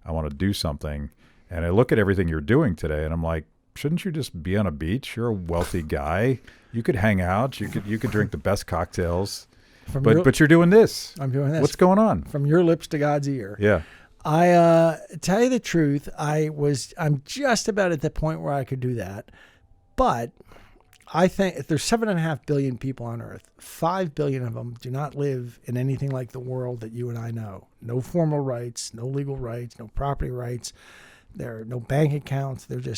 I want to do something. And I look at everything you're doing today, and I'm like, shouldn't you just be on a beach? You're a wealthy guy. You could hang out. You could drink the best cocktails. But you're doing this. I'm doing this. What's going on? From your lips to God's ear. Yeah. I tell you the truth, I'm just about at the point where I could do that. But I think if there's 7.5 billion people on Earth, 5 billion of them do not live in anything like the world that you and I know. No formal rights, no legal rights, no property rights. There are no bank accounts. They're I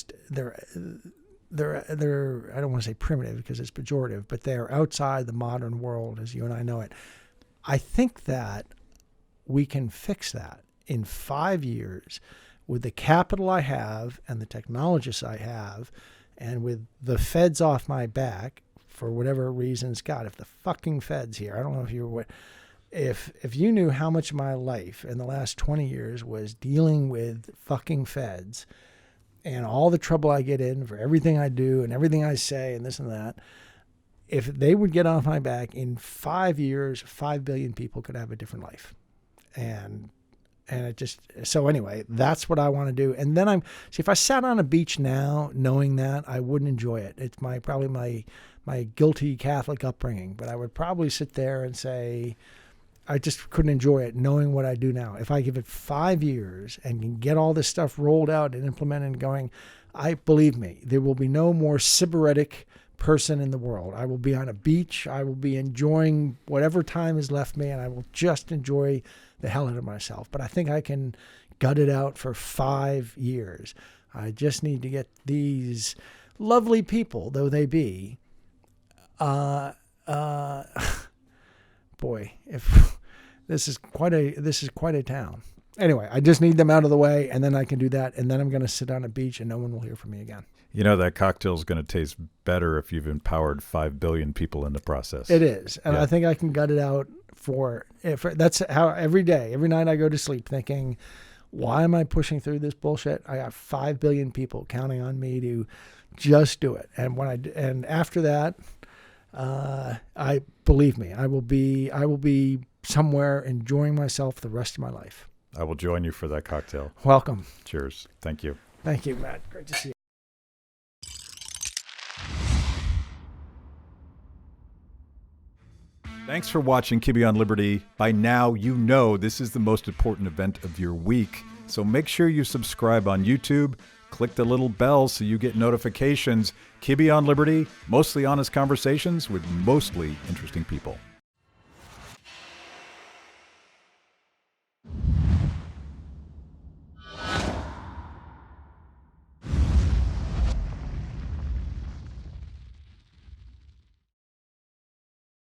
don't want to say primitive because it's pejorative, but they're outside the modern world as you and I know it. I think that we can fix that in 5 years with the capital I have and the technologists I have, and with the feds off my back for whatever reasons. God, if the fucking feds here, I don't know if you were, if you knew how much of my life in the last 20 years was dealing with fucking feds and all the trouble I get in for everything I do and everything I say and this and that, if they would get off my back in 5 years, 5 billion people could have a different life. And it just, so anyway, that's what I want to do. And then if I sat on a beach now knowing that, I wouldn't enjoy it. It's probably my guilty Catholic upbringing, but I would probably sit there and say, I just couldn't enjoy it knowing what I do now. If I give it 5 years and can get all this stuff rolled out and implemented and going, believe me, there will be no more sybaritic person in the world. I will be on a beach. I will be enjoying whatever time is left me, and I will just enjoy the hell out of myself. But I think I can gut it out for 5 years. I just need to get these lovely people, though they be, boy, if this is quite a town. Anyway, I just need them out of the way, and then I can do that, and then I'm going to sit on a beach, and no one will hear from me again. You know, that cocktail is going to taste better if you've empowered 5 billion people in the process. It is, and yeah. I think I can gut it out that's how every night I go to sleep thinking, why am I pushing through this bullshit? I got 5 billion people counting on me to just do it, and after that, I believe me, I will be somewhere enjoying myself the rest of my life. I will join you for that cocktail. Welcome. Cheers. Thank you. Thank you, Matt. Great to see you. Thanks for watching Kibbe on Liberty. By now, you know this is the most important event of your week. So make sure you subscribe on YouTube, Click the little bell so you get notifications. Kibbe on Liberty, mostly honest conversations with mostly interesting people.